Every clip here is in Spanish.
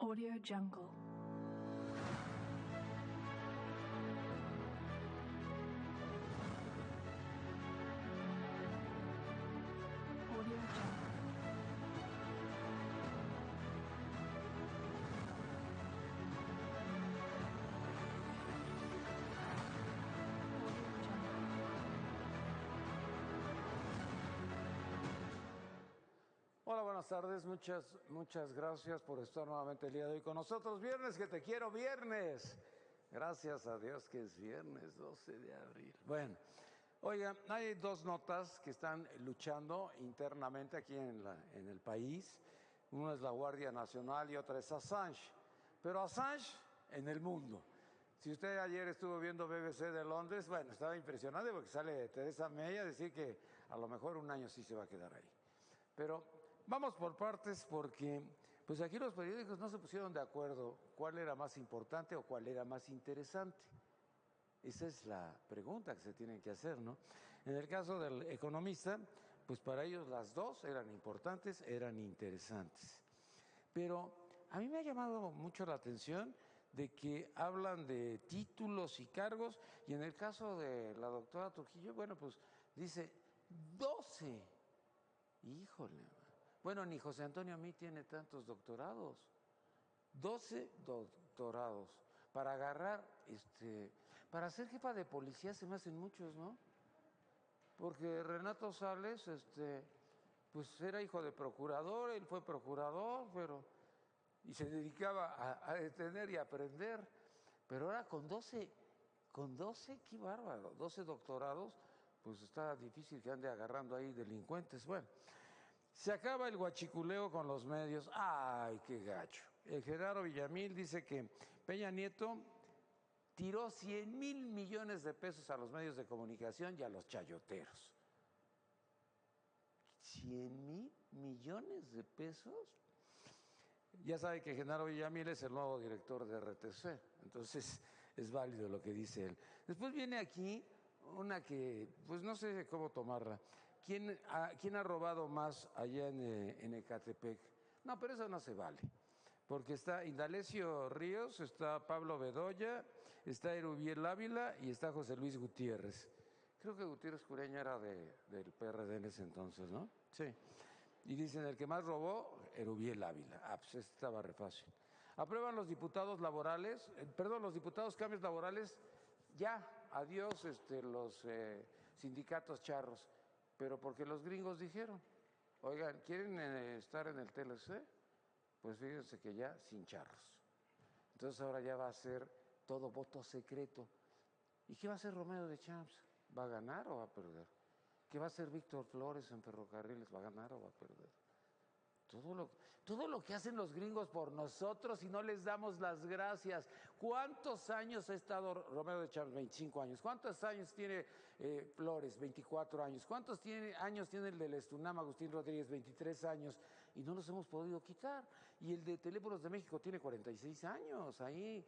Audio Jungle. Audio Jungle. Hola, buenas tardes. Muchas gracias por estar nuevamente el día de hoy con nosotros. Viernes, que te quiero, viernes. Gracias a Dios que es viernes, 12 de abril. Bueno, oigan, hay dos notas que están luchando internamente aquí en el país. Una es la Guardia Nacional y otra es Assange. Pero Assange en el mundo. Si usted ayer estuvo viendo BBC de Londres, bueno, estaba impresionante porque sale Theresa May a decir que a lo mejor un año sí se va a quedar ahí. Pero vamos por partes porque pues aquí los periódicos no se pusieron de acuerdo cuál era más importante o cuál era más interesante. Esa es la pregunta que se tienen que hacer, ¿no? En el caso del Economista, pues para ellos las dos eran importantes, eran interesantes. Pero a mí me ha llamado mucho la atención de que hablan de títulos y cargos, y en el caso de la doctora Trujillo, bueno, pues dice 12. Híjole. Bueno, ni José Antonio Meade tiene tantos doctorados. 12 doctorados. Para agarrar, para ser jefa de policía se me hacen muchos, ¿no? Porque Renato Sales, pues era hijo de procurador, él fue procurador, y se dedicaba a detener y a aprender. Pero ahora con 12, qué bárbaro, 12 doctorados, pues está difícil que ande agarrando ahí delincuentes. Bueno, se acaba el guachiculeo con los medios. ¡Ay, qué gacho! El Genaro Villamil dice que Peña Nieto tiró 100,000 millones de pesos a los medios de comunicación y a los chayoteros. ¿100,000 millones de pesos? Ya sabe que Genaro Villamil es el nuevo director de RTC, entonces es válido lo que dice él. Después viene aquí una que, pues no sé cómo tomarla. ¿Quién ha robado más allá en Ecatepec? No, pero eso no se vale, porque está Indalecio Ríos, está Pablo Bedoya, está Erubiel Ávila y está José Luis Gutiérrez. Creo que Gutiérrez Cureña era del PRD en ese entonces, ¿no? Sí. Y dicen, el que más robó, Erubiel Ávila. Pues estaba re fácil. Aprueban los diputados laborales, los diputados cambios laborales, ya, adiós los sindicatos charros. Pero porque los gringos dijeron, oigan, ¿quieren estar en el TLC? Pues fíjense que ya sin charros. Entonces ahora ya va a ser todo voto secreto. ¿Y qué va a hacer Romeo de Champs? ¿Va a ganar o va a perder? ¿Qué va a hacer Víctor Flores en Ferrocarriles? ¿Va a ganar o va a perder? Todo lo que hacen los gringos por nosotros y no les damos las gracias. ¿Cuántos años ha estado Romeo de Champs? 25 años. ¿Cuántos años tiene Flores? 24 años. ¿Cuántos años tiene el del Estunam, Agustín Rodríguez? 23 años. Y no los hemos podido quitar. Y el de Teléfonos de México tiene 46 años ahí,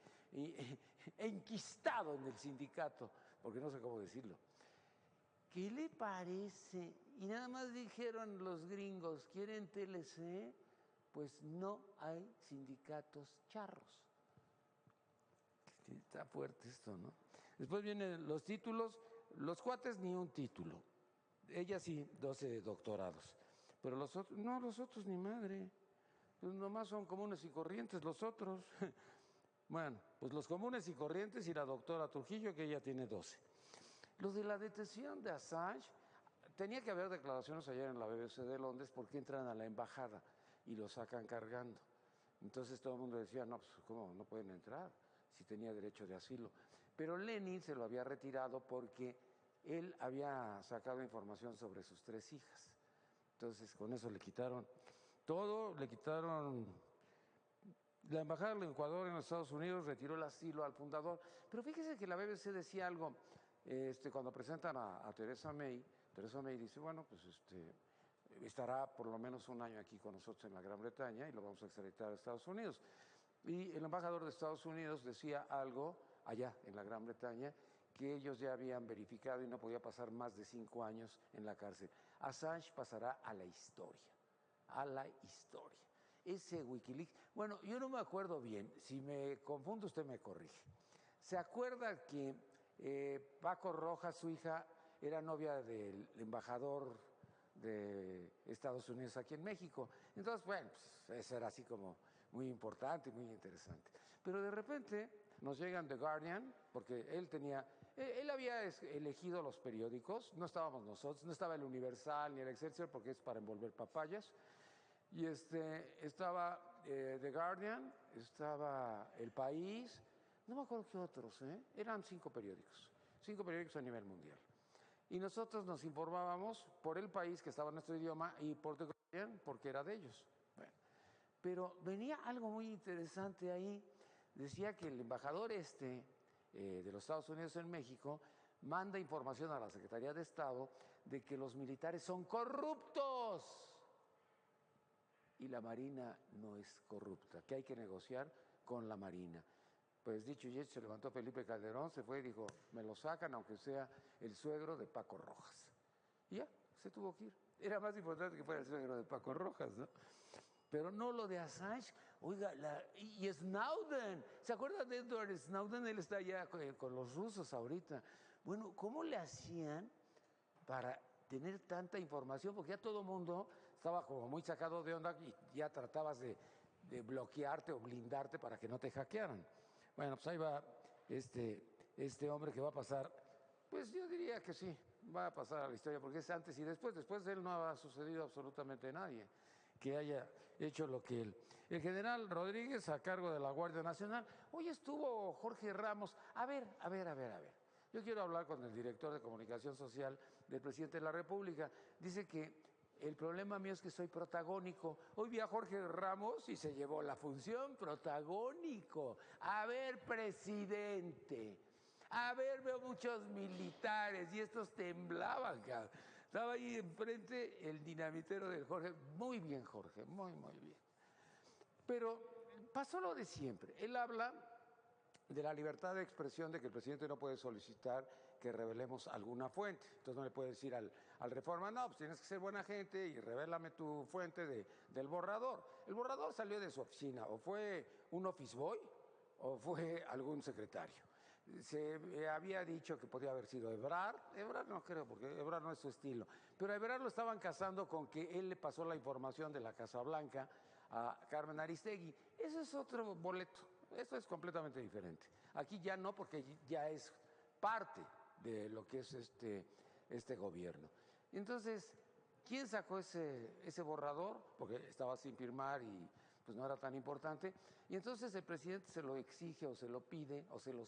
enquistado en el sindicato, porque no sé cómo decirlo. ¿Qué le parece? Y nada más dijeron los gringos, ¿quieren TLC? Pues no hay sindicatos charros. Está fuerte esto, ¿no? Después vienen los títulos, los cuates ni un título. Ella sí, 12 doctorados. Pero los otros, no, los otros ni madre. Pues nomás son comunes y corrientes los otros. Bueno, pues los comunes y corrientes y la doctora Trujillo, que ella tiene 12. Lo de la detención de Assange, tenía que haber declaraciones ayer en la BBC de Londres porque entran a la embajada y lo sacan cargando. Entonces todo el mundo decía, no, pues ¿cómo no pueden entrar si tenía derecho de asilo? Pero Lenin se lo había retirado porque él había sacado información sobre sus 3 hijas. Entonces con eso le quitaron todo, le quitaron. La embajada del Ecuador en los Estados Unidos retiró el asilo al fundador. Pero fíjese que la BBC decía algo, cuando presentan a Theresa May dice, bueno, pues estará por lo menos un año aquí con nosotros en la Gran Bretaña y lo vamos a extraditar a Estados Unidos. Y el embajador de Estados Unidos decía algo allá en la Gran Bretaña que ellos ya habían verificado y no podía pasar más de 5 años en la cárcel. Assange pasará a la historia, a la historia. ese Wikileaks. Bueno, yo no me acuerdo bien, si me confundo usted me corrige. ¿Se acuerda que Paco Rojas, su hija, era novia del embajador de Estados Unidos aquí en México? Entonces, bueno, pues eso era así como muy importante y muy interesante. Pero de repente nos llegan The Guardian, porque él había elegido los periódicos, no estábamos nosotros, no estaba el Universal ni el Excelsior porque es para envolver papayas. Y estaba The Guardian, estaba El País, no me acuerdo qué otros, eran 5 periódicos a nivel mundial. Y nosotros nos informábamos por El País, que estaba en nuestro idioma, y por The Guardian, porque era de ellos. Bueno, pero venía algo muy interesante ahí. Decía que el embajador de los Estados Unidos en México manda información a la Secretaría de Estado de que los militares son corruptos. Y la Marina no es corrupta, que hay que negociar con la Marina. Pues dicho y hecho, se levantó Felipe Calderón, se fue y dijo, me lo sacan aunque sea el suegro de Paco Rojas. Y ya, se tuvo que ir. Era más importante que fuera el suegro de Paco Rojas, ¿no? Pero no lo de Assange. Oiga, y Snowden, ¿se acuerdan de Edward Snowden? Él está allá con los rusos ahorita. Bueno, ¿cómo le hacían para tener tanta información? Porque ya todo el mundo estaba como muy sacado de onda y ya tratabas de bloquearte o blindarte para que no te hackearan. Bueno, pues ahí va este hombre que va a pasar, pues yo diría que sí, va a pasar a la historia, porque es antes y después. Después de él no ha sucedido absolutamente nadie que haya hecho lo que él. El general Rodríguez a cargo de la Guardia Nacional. Hoy estuvo Jorge Ramos. A ver. Yo quiero hablar con el director de comunicación social del presidente de la República. Dice que el problema mío es que soy protagónico. Hoy vi a Jorge Ramos y se llevó la función protagónico. A ver, presidente. A ver, veo muchos militares y estos temblaban, cabrón. Estaba ahí enfrente el dinamitero del Jorge. Muy bien, Jorge, muy bien. Pero pasó lo de siempre. Él habla de la libertad de expresión, de que el presidente no puede solicitar que revelemos alguna fuente. Entonces no le puede decir al Reforma, no, pues tienes que ser buena gente y revélame tu fuente del borrador. El borrador salió de su oficina, o fue un office boy o fue algún secretario. Se había dicho que podía haber sido Ebrard no creo, porque Ebrard no es su estilo, pero a Ebrard lo estaban casando con que él le pasó la información de la Casa Blanca a Carmen Aristegui. Eso es otro boleto, eso es completamente diferente. Aquí ya no, porque ya es parte de lo que es este gobierno. Entonces, ¿quién sacó ese borrador? Porque estaba sin firmar y pues no era tan importante. Y entonces el presidente se lo exige o se lo pide o se lo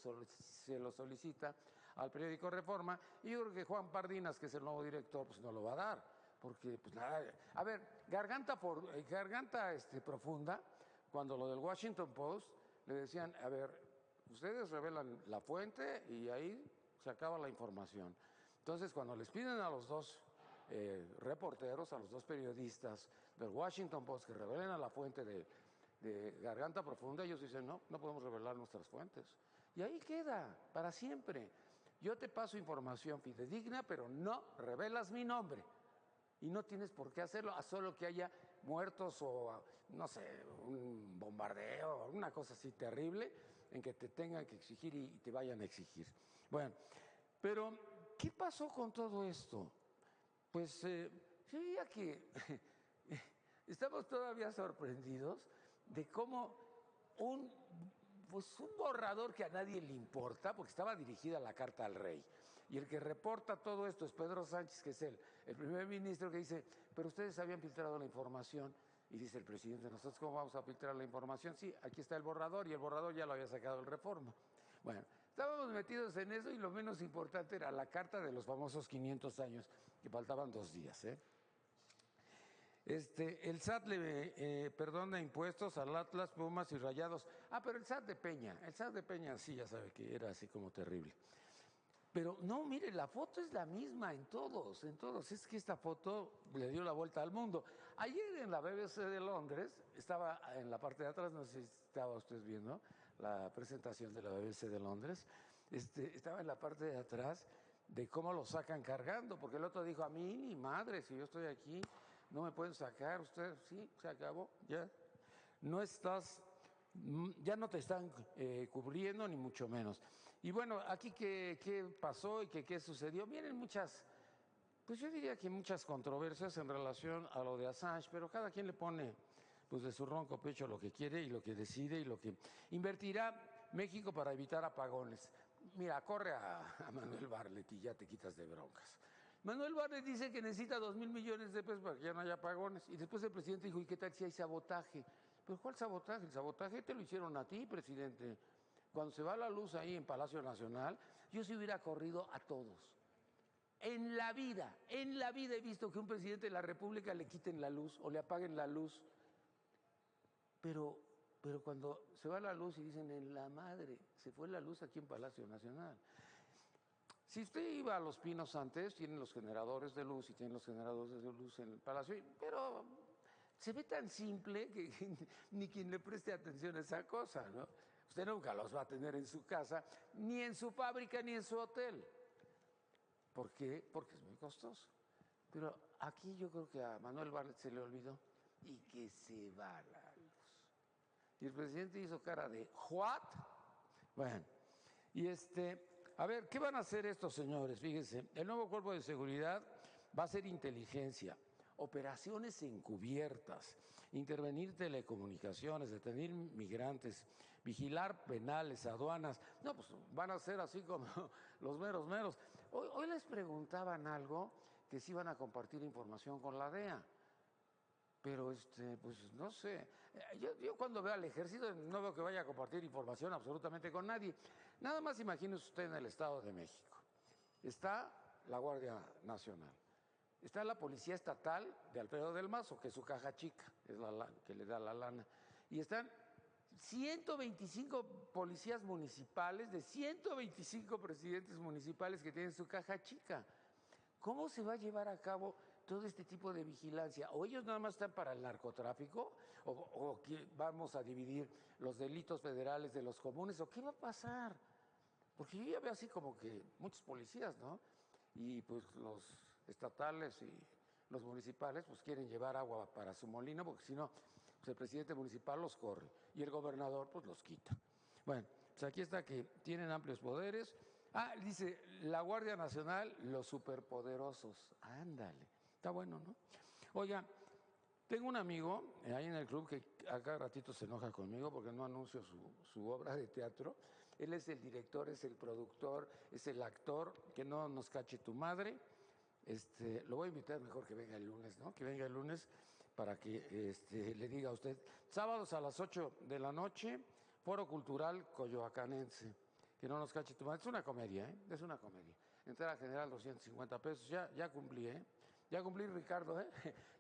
solicita al periódico Reforma. Y yo creo que Juan Pardinas, que es el nuevo director, pues no lo va a dar. Porque, pues nada, a ver, garganta profunda, cuando lo del Washington Post le decían, a ver, ustedes revelan la fuente y ahí se acaba la información. Entonces, cuando les piden a los dos reporteros, a los dos periodistas del Washington Post que revelen a la fuente de Garganta Profunda, ellos dicen, no podemos revelar nuestras fuentes. Y ahí queda, para siempre. Yo te paso información fidedigna, pero no revelas mi nombre. Y no tienes por qué hacerlo, a solo que haya muertos o, no sé, un bombardeo, una cosa así terrible, en que te tengan que exigir y te vayan a exigir. Bueno, pero ¿qué pasó con todo esto? Pues yo diría que estamos todavía sorprendidos de cómo un borrador que a nadie le importa, porque estaba dirigida la carta al rey, y el que reporta todo esto es Pedro Sánchez, que es el primer ministro, que dice, pero ustedes habían filtrado la información, y dice el presidente, ¿nosotros cómo vamos a filtrar la información? Sí, aquí está el borrador, y el borrador ya lo había sacado el Reforma. Bueno, estábamos metidos en eso y lo menos importante era la carta de los famosos 500 años, que faltaban 2 días, el SAT le perdona impuestos al Atlas, Pumas y Rayados. Pero el SAT de Peña sí, ya sabe que era así como terrible. Pero no, mire, la foto es la misma en todos. Es que esta foto le dio la vuelta al mundo. Ayer en la BBC de Londres, estaba en la parte de atrás, no sé si estaba usted viendo la presentación de la BBC de Londres, estaba en la parte de atrás de cómo lo sacan cargando, porque el otro dijo, a mí ni madre, si yo estoy aquí, no me pueden sacar, usted, sí, se acabó, ya. no estás, ya no te están cubriendo ni mucho menos. Y bueno, aquí qué pasó y qué sucedió. Vienen muchas, pues yo diría que muchas controversias en relación a lo de Assange, pero cada quien le pone pues de su ronco pecho lo que quiere y lo que decide y lo que invertirá México para evitar apagones. Mira, corre a Manuel Bartlett y ya te quitas de broncas. Manuel Bartlett dice que necesita 2,000 millones de pesos para que ya no haya apagones. Y después el presidente dijo, ¿y qué tal si hay sabotaje? Pues ¿cuál sabotaje? El sabotaje te lo hicieron a ti, presidente. Cuando se va la luz ahí en Palacio Nacional, yo sí hubiera corrido a todos. En la vida he visto que a un presidente de la República le quiten la luz o le apaguen la luz. Pero cuando se va la luz y dicen, en la madre, se fue la luz aquí en Palacio Nacional. Si usted iba a Los Pinos antes, tienen los generadores de luz y tienen los generadores de luz en el Palacio, pero se ve tan simple que ni quien le preste atención a esa cosa, ¿no? Usted nunca los va a tener en su casa, ni en su fábrica, ni en su hotel. ¿Por qué? Porque es muy costoso. Pero aquí yo creo que a Manuel Bartlett se le olvidó y que se va la luz. Y el presidente hizo cara de ¿what? Bueno, y a ver, ¿qué van a hacer estos señores? Fíjense, el nuevo cuerpo de seguridad va a ser inteligencia, operaciones encubiertas, intervenir telecomunicaciones, detener migrantes, vigilar penales, aduanas. No, pues van a ser así como los meros meros. Hoy les preguntaban algo que si iban a compartir información con la DEA. Pero pues no sé. Yo cuando veo al ejército no veo que vaya a compartir información absolutamente con nadie. Nada más imagínese usted en el Estado de México. Está la Guardia Nacional. Está la Policía Estatal de Alfredo del Mazo, que es su caja chica, es la que le da la lana. Y están 125 policías municipales de 125 presidentes municipales que tienen su caja chica. ¿Cómo se va a llevar a cabo todo este tipo de vigilancia? ¿O ellos nada más están para el narcotráfico? ¿O vamos a dividir los delitos federales de los comunes? ¿O qué va a pasar? Porque yo ya veo así como que muchos policías, ¿no? Y pues los estatales y los municipales pues quieren llevar agua para su molino porque si no, pues el presidente municipal los corre y el gobernador pues los quita. Bueno, pues aquí está que tienen amplios poderes. Ah, dice, la Guardia Nacional, los superpoderosos. Ándale, está bueno, ¿no? Oiga, tengo un amigo ahí en el club que a cada ratito se enoja conmigo porque no anuncio su obra de teatro. Él es el director, es el productor, es el actor, que no nos cache tu madre. Lo voy a invitar mejor que venga el lunes, ¿no? Que venga el lunes para que le diga a usted. Sábados a las 8 de la noche, Foro Cultural Coyoacanense. Que no nos cache tu madre. Es una comedia, ¿eh? Es una comedia. Entrada general 250 pesos. Ya cumplí, ¿eh? Ya cumplí, Ricardo, ¿eh?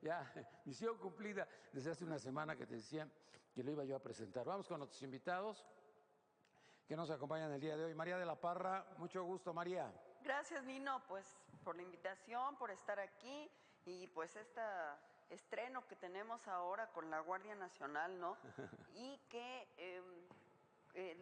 Ya, misión cumplida desde hace una semana que te decía que lo iba yo a presentar. Vamos con nuestros invitados que nos acompañan el día de hoy. María de la Parra, mucho gusto, María. Gracias, Nino, pues por la invitación, por estar aquí y pues este estreno que tenemos ahora con la Guardia Nacional, ¿no? Y que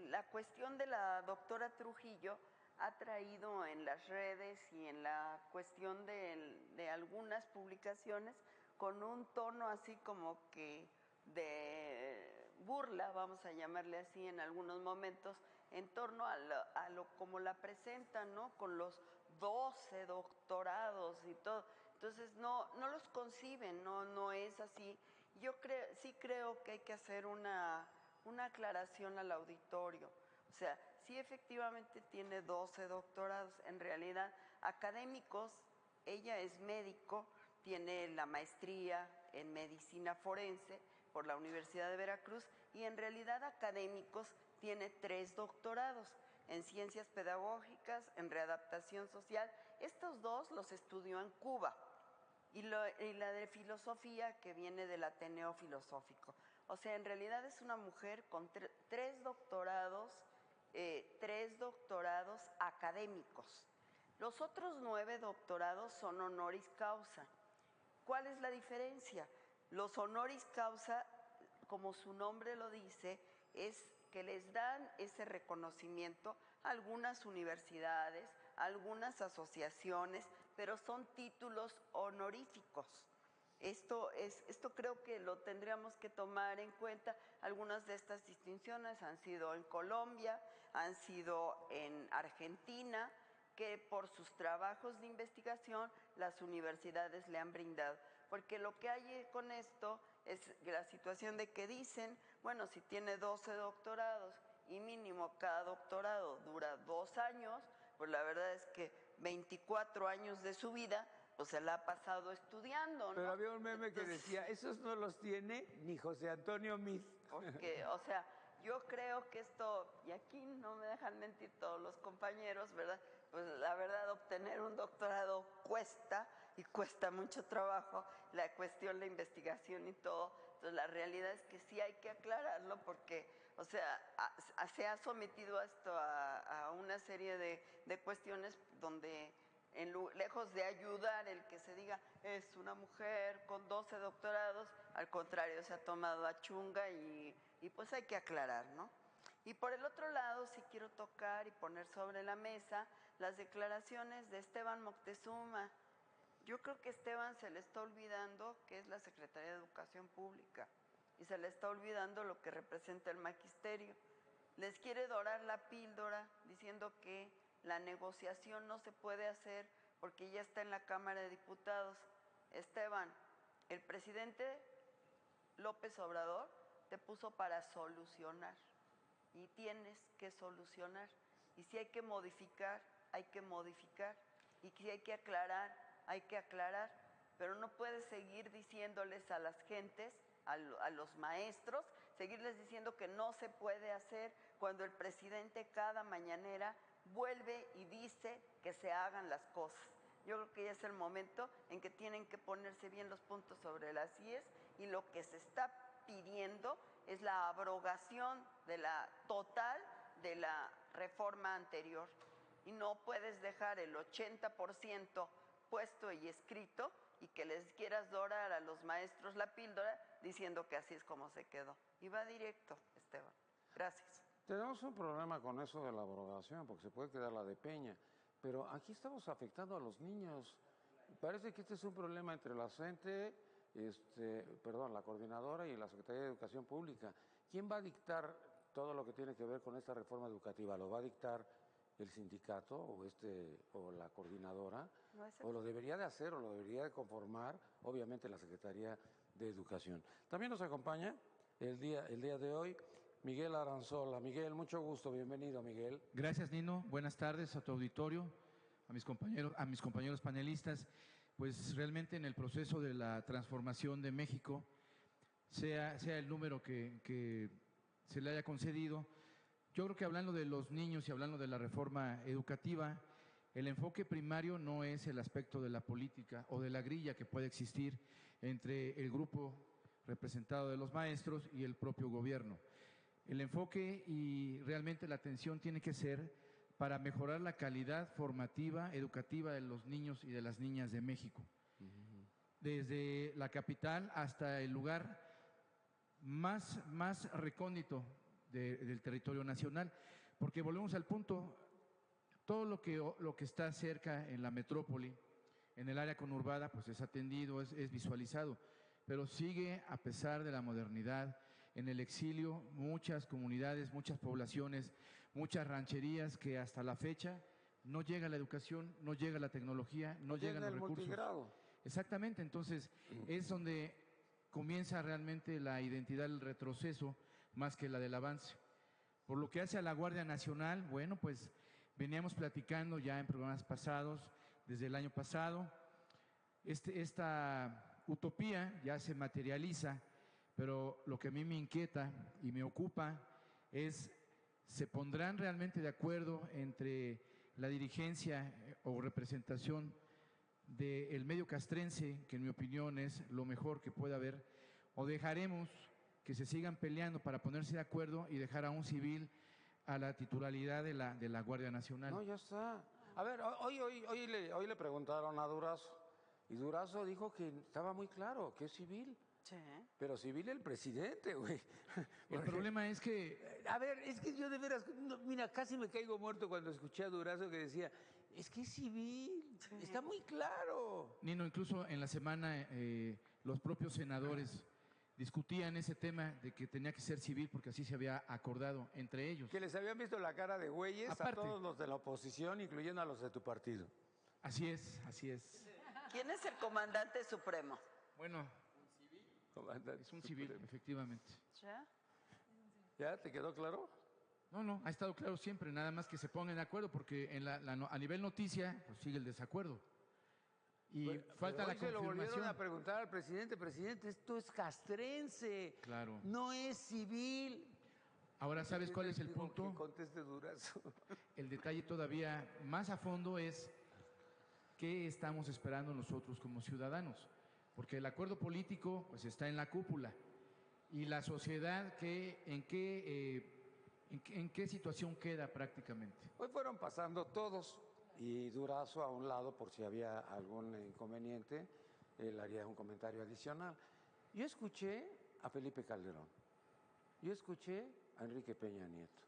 la cuestión de la doctora Trujillo ha traído en las redes y en la cuestión de algunas publicaciones con un tono así como que de burla, vamos a llamarle así en algunos momentos, en torno a lo como la presentan, ¿no? Con los 12 doctorados y todo. Entonces no los conciben, no es así. Yo sí creo que hay que hacer una aclaración al auditorio. O sea, sí efectivamente tiene 12 doctorados, en realidad académicos, ella es médico, tiene la maestría en medicina forense por la Universidad de Veracruz y en realidad académicos tiene 3 doctorados en ciencias pedagógicas, en readaptación social. Estos 2 los estudió en Cuba y la de filosofía que viene del Ateneo Filosófico. O sea, en realidad es una mujer con 3 doctorados, 3 doctorados académicos. Los otros 9 doctorados son honoris causa. ¿Cuál es la diferencia? Los honoris causa, como su nombre lo dice, es que les dan ese reconocimiento a algunas universidades, a algunas asociaciones, pero son títulos honoríficos. Esto creo que lo tendríamos que tomar en cuenta. Algunas de estas distinciones han sido en Colombia, han sido en Argentina, que por sus trabajos de investigación las universidades le han brindado. Porque lo que hay con esto es la situación de que dicen, bueno, si tiene 12 doctorados y mínimo cada doctorado dura 2 años, pues la verdad es que 24 años de su vida pues se la ha pasado estudiando, ¿no? Pero había un meme que Entonces, decía, esos no los tiene ni José Antonio Meade. porque, o sea, yo creo que esto, y aquí no me dejan mentir todos los compañeros, ¿verdad? Pues la verdad, obtener un doctorado cuesta y cuesta mucho trabajo, la cuestión, la investigación y todo. Entonces, la realidad es que sí hay que aclararlo porque, o sea, se ha sometido a esto a una serie de cuestiones donde lejos de ayudar el que se diga es una mujer con 12 doctorados, al contrario, se ha tomado a chunga y pues hay que aclarar, ¿no? Y por el otro lado, sí quiero tocar y poner sobre la mesa las declaraciones de Esteban Moctezuma. Yo creo que a Esteban se le está olvidando que es la Secretaría de Educación Pública y se le está olvidando lo que representa el magisterio. Les quiere dorar la píldora diciendo que la negociación no se puede hacer porque ya está en la Cámara de Diputados. Esteban, el presidente López Obrador te puso para solucionar y tienes que solucionar. Y si hay que modificar, hay que modificar. Y si hay que aclarar, hay que aclarar. Pero no puedes seguir diciéndoles a las gentes, a los maestros, seguirles diciendo que no se puede hacer cuando el presidente cada mañanera vuelve y dice que se hagan las cosas. Yo creo que ya es el momento en que tienen que ponerse bien los puntos sobre las IES y lo que se está pidiendo es la abrogación de la total de la reforma anterior. Y no puedes dejar el 80% puesto y escrito y que les quieras dorar a los maestros la píldora diciendo que así es como se quedó. Y va directo, Esteban. Gracias. Tenemos un problema con eso de la abrogación, porque se puede quedar la de Peña, pero aquí estamos afectando a los niños. Parece que este es un problema entre la CENTE, la coordinadora y la Secretaría de Educación Pública. ¿Quién va a dictar todo lo que tiene que ver con esta reforma educativa? ¿Lo va a dictar el sindicato o la coordinadora? No es ¿O lo debería de hacer o lo debería de conformar, obviamente, la Secretaría de Educación? También nos acompaña el día de hoy Miguel Aranzola. Miguel, mucho gusto, bienvenido, Miguel. Gracias, Nino. Buenas tardes a tu auditorio, a mis compañeros panelistas. Pues realmente en el proceso de la transformación de México, sea el número que se le haya concedido, yo creo que hablando de los niños y hablando de la reforma educativa, el enfoque primario no es el aspecto de la política o de la grilla que puede existir entre el grupo representado de los maestros y el propio gobierno. El enfoque y realmente la atención tiene que ser para mejorar la calidad formativa, educativa de los niños y de las niñas de México. Desde la capital hasta el lugar más recóndito del territorio nacional. Porque volvemos al punto, todo lo que está cerca en la metrópoli, en el área conurbada, pues es atendido, es visualizado. Pero sigue, a pesar de la modernidad, en el exilio, muchas comunidades, muchas poblaciones, muchas rancherías que hasta la fecha no llega la educación, no llega la tecnología, no llegan los recursos. Multigrado. Exactamente, entonces es donde comienza realmente la identidad del retroceso más que la del avance. Por lo que hace a la Guardia Nacional, bueno, pues veníamos platicando ya en programas pasados, desde el año pasado, esta utopía ya se materializa, pero lo que a mí me inquieta y me ocupa es, ¿se pondrán realmente de acuerdo entre la dirigencia o representación del medio castrense, que en mi opinión es lo mejor que puede haber, o dejaremos que se sigan peleando para ponerse de acuerdo y dejar a un civil a la titularidad de la Guardia Nacional? No, ya está. A ver, hoy le preguntaron a Durazo y Durazo dijo que estaba muy claro, que es civil. Sí. Pero civil el presidente, güey. El problema es que… A ver, es que yo de veras, mira, casi me caigo muerto cuando escuché a Durazo que decía, es que es civil. Está muy claro. Nino, incluso en la semana los propios senadores discutían ese tema de que tenía que ser civil porque así se había acordado entre ellos. Que les habían visto la cara de güeyes Aparte. a todos los de la oposición, incluyendo a los de tu partido. Así es, así es. ¿Quién es el comandante supremo? Bueno, Comandante es un civil, supremo. efectivamente. ¿Ya? ¿Ya te quedó claro? No, ha estado claro siempre, nada más que se pongan de acuerdo porque a nivel noticia pues sigue el desacuerdo. Y falta Pero la hoy se lo volvieron confirmación. a preguntar al presidente. Presidente, esto es castrense. Claro. No es civil. Ahora, ¿sabes cuál es el Digo, punto? Que conteste Durazo. El detalle todavía más a fondo es qué estamos esperando nosotros como ciudadanos, porque el acuerdo político pues está en la cúpula y la sociedad en qué situación queda prácticamente. Hoy fueron pasando todos y Durazo a un lado por si había algún inconveniente, él haría un comentario adicional. Yo escuché a Felipe Calderón, yo escuché a Enrique Peña Nieto,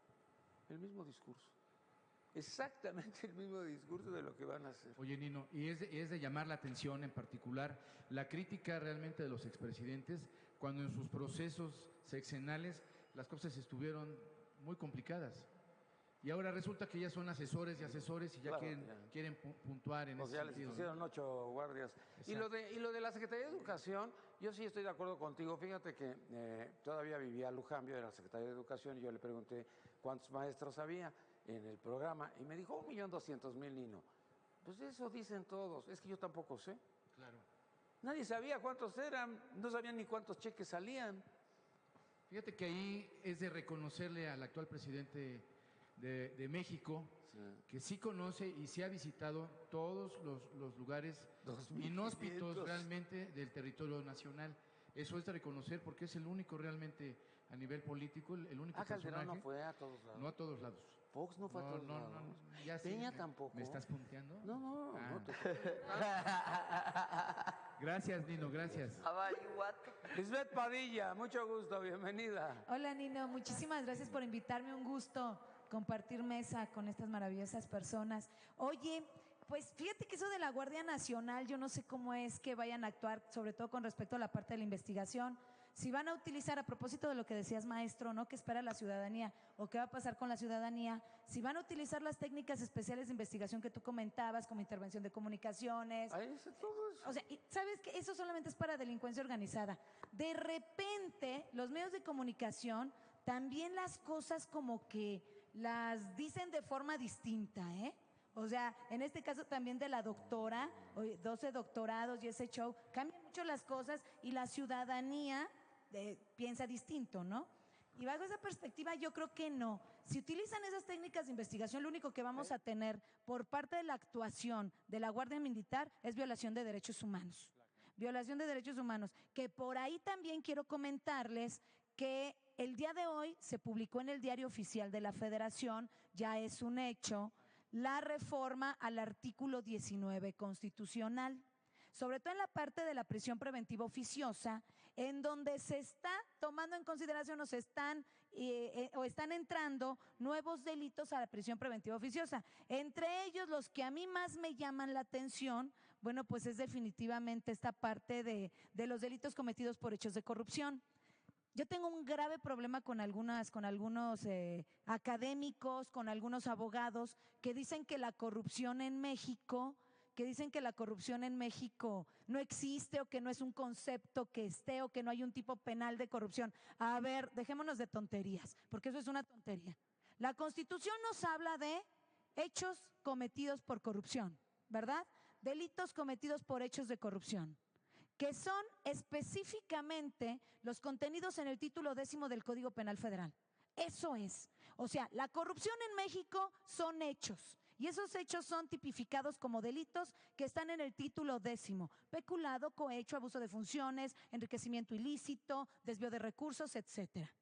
el mismo discurso, exactamente el mismo discurso de lo que van a hacer. Oye, Nino, y es de llamar la atención en particular la crítica realmente de los expresidentes cuando en sus procesos sexenales las cosas estuvieron muy complicadas. Y ahora resulta que ya son asesores y asesores y ya Claro, quieren puntuar en O ese sea, les sentido, ¿no? pusieron 8 guardias. Y lo de la Secretaría de Educación, yo sí estoy de acuerdo contigo. Fíjate que todavía vivía Lujambio de la Secretaría de Educación y yo le pregunté cuántos maestros había en el programa y me dijo 1.200.000, Nino. Pues eso dicen todos. Es que yo tampoco sé. Claro. Nadie sabía cuántos eran, no sabían ni cuántos cheques salían. Fíjate que ahí es de reconocerle al actual presidente de México, Sí. que sí conoce y sí ha visitado todos los lugares 2.500. inhóspitos realmente del territorio nacional. Eso es de reconocer porque es el único realmente a nivel político, el único Calderón personaje. no fue a todos lados. No a todos lados. Fox no fue a todos lados. Ya sé, Peña tampoco. ¿Me estás punteando? No, Ah. no te... Gracias, Nino, gracias. Avariguato. Lisbeth Padilla, mucho gusto, bienvenida. Hola Nino, muchísimas gracias por invitarme, un gusto compartir mesa con estas maravillosas personas. Oye, pues fíjate que eso de la Guardia Nacional, yo no sé cómo es que vayan a actuar, sobre todo con respecto a la parte de la investigación. Si van a utilizar, a propósito de lo que decías, maestro, ¿no? ¿Qué espera la ciudadanía o qué va a pasar con la ciudadanía? Si van a utilizar las técnicas especiales de investigación que tú comentabas, como intervención de comunicaciones. Ahí está todo eso. O sea, ¿sabes qué? Eso solamente es para delincuencia organizada. De repente, los medios de comunicación también las cosas como que las dicen de forma distinta, ¿eh? O sea, en este caso también de la doctora, 12 doctorados y ese show, cambian mucho las cosas y la ciudadanía piensa distinto, ¿no? Y bajo esa perspectiva yo creo que no. Si utilizan esas técnicas de investigación, lo único que vamos a tener por parte de la actuación de la Guardia Militar es violación de derechos humanos. Violación de derechos humanos, que por ahí también quiero comentarles que el día de hoy se publicó en el Diario Oficial de la Federación, ya es un hecho, la reforma al artículo 19 constitucional, sobre todo en la parte de la prisión preventiva oficiosa, en donde se está tomando en consideración o están entrando nuevos delitos a la prisión preventiva oficiosa. Entre ellos, los que a mí más me llaman la atención, bueno, pues es definitivamente esta parte de los delitos cometidos por hechos de corrupción. Yo tengo un grave problema con algunos académicos, con algunos abogados que dicen que la corrupción en México, no existe o que no es un concepto que esté o que no hay un tipo penal de corrupción. A ver, dejémonos de tonterías, porque eso es una tontería. La Constitución nos habla de hechos cometidos por corrupción, ¿verdad? Delitos cometidos por hechos de corrupción, que son específicamente los contenidos en el título 10 del Código Penal Federal. Eso es. O sea, la corrupción en México son hechos. Y esos hechos son tipificados como delitos que están en el título 10: peculado, cohecho, abuso de funciones, enriquecimiento ilícito, desvío de recursos, etcétera.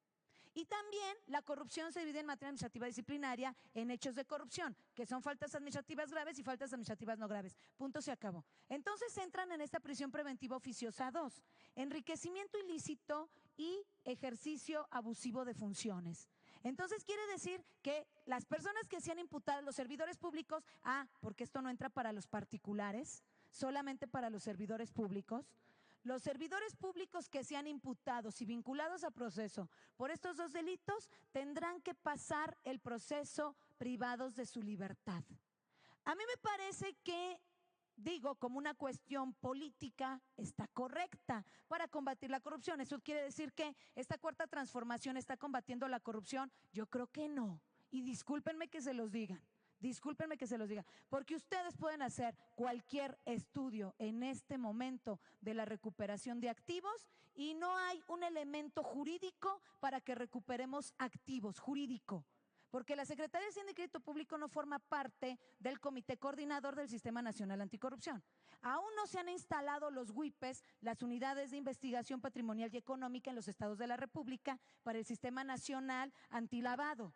Y también la corrupción se divide en materia administrativa disciplinaria en hechos de corrupción, que son faltas administrativas graves y faltas administrativas no graves. Punto, se acabó. Entonces entran en esta prisión preventiva oficiosa 2, enriquecimiento ilícito y ejercicio abusivo de funciones. Entonces quiere decir que las personas que sean imputadas, los servidores públicos, porque esto no entra para los particulares, solamente para los servidores públicos. Los servidores públicos que sean imputados y vinculados a proceso por estos dos delitos tendrán que pasar el proceso privados de su libertad. A mí me parece que, como una cuestión política, está correcta para combatir la corrupción. ¿Eso quiere decir que esta cuarta transformación está combatiendo la corrupción? Yo creo que no. Y discúlpenme que se los digan. Porque ustedes pueden hacer cualquier estudio en este momento de la recuperación de activos y no hay un elemento jurídico para que recuperemos activos, jurídico. Porque la Secretaría de Hacienda y Crédito Público no forma parte del Comité Coordinador del Sistema Nacional Anticorrupción. Aún no se han instalado los WIPES, las Unidades de Investigación Patrimonial y Económica en los estados de la República para el Sistema Nacional Antilavado.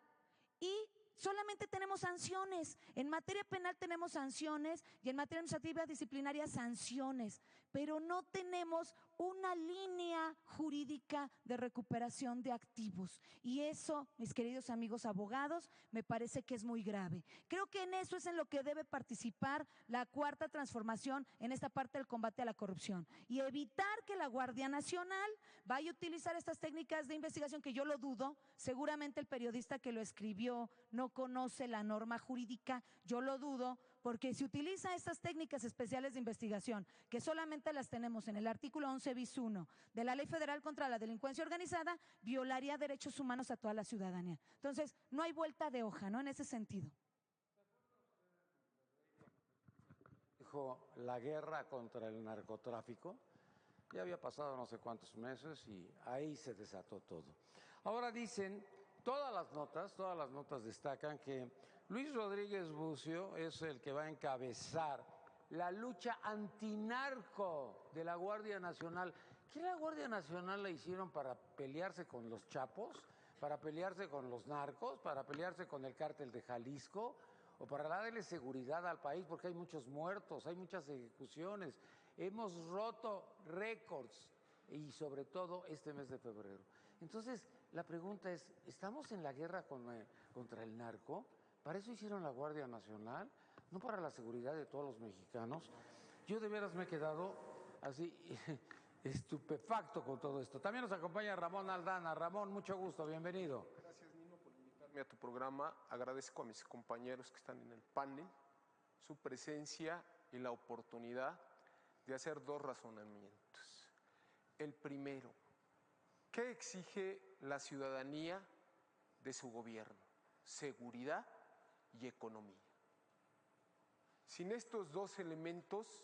Y solamente tenemos sanciones. En materia penal tenemos sanciones y en materia administrativa disciplinaria sanciones, pero no tenemos una línea jurídica de recuperación de activos. Y eso, mis queridos amigos abogados, me parece que es muy grave. Creo que en eso es en lo que debe participar la cuarta transformación en esta parte del combate a la corrupción y evitar que la Guardia Nacional vaya a utilizar estas técnicas de investigación, que yo lo dudo. Seguramente el periodista que lo escribió no conoce la norma jurídica, yo lo dudo, porque si utiliza estas técnicas especiales de investigación, que solamente las tenemos en el artículo 11 bis 1 de la Ley Federal contra la Delincuencia Organizada, violaría derechos humanos a toda la ciudadanía. Entonces, no hay vuelta de hoja, ¿no? En ese sentido. Dijo la guerra contra el narcotráfico. Ya había pasado no sé cuántos meses y ahí se desató todo. Ahora dicen, todas las notas destacan que Luis Rodríguez Bucio es el que va a encabezar la lucha antinarco de la Guardia Nacional. ¿Qué la Guardia Nacional la hicieron para pelearse con los chapos, para pelearse con los narcos, para pelearse con el cártel de Jalisco o para darle seguridad al país? Porque hay muchos muertos, hay muchas ejecuciones, hemos roto récords y sobre todo este mes de febrero. Entonces, la pregunta es, ¿estamos en la guerra contra el narco? ¿Para eso hicieron la Guardia Nacional? ¿No para la seguridad de todos los mexicanos? Yo de veras me he quedado así estupefacto con todo esto. También nos acompaña Ramón Aldana. Ramón, mucho gusto, bienvenido. Gracias, Nino, por invitarme a tu programa. Agradezco a mis compañeros que están en el panel su presencia y la oportunidad de hacer dos razonamientos. El primero, ¿qué exige la ciudadanía de su gobierno? Seguridad y economía. Sin estos dos elementos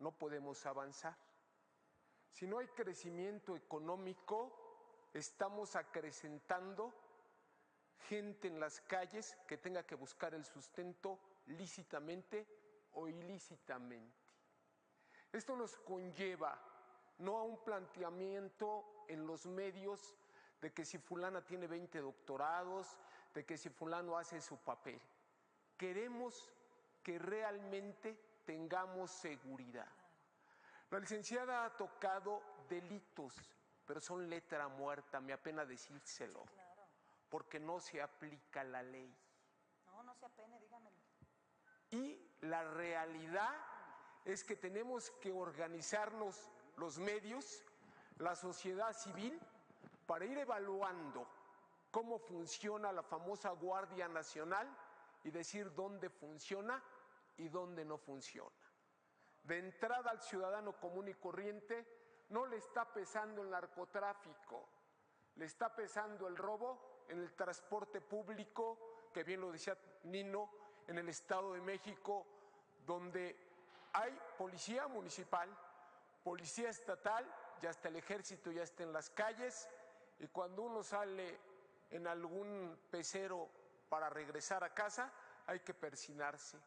no podemos avanzar. Si no hay crecimiento económico, estamos acrecentando gente en las calles que tenga que buscar el sustento lícitamente o ilícitamente. Esto nos conlleva no a un planteamiento en los medios de que si fulana tiene 20 doctorados, de que si fulano hace su papel. Queremos que realmente tengamos seguridad. La licenciada ha tocado delitos, pero son letra muerta, me apena decírselo, porque no se aplica la ley. No se apene, dígamelo. Y la realidad es que tenemos que organizarnos los medios, la sociedad civil, para ir evaluando cómo funciona la famosa Guardia Nacional y decir dónde funciona y dónde no funciona. De entrada, al ciudadano común y corriente no le está pesando el narcotráfico, le está pesando el robo en el transporte público, que bien lo decía Nino, en el Estado de México, donde hay policía municipal, policía estatal, ya hasta el ejército ya está en las calles, y cuando uno sale en algún pecero para regresar a casa, hay que persinarse,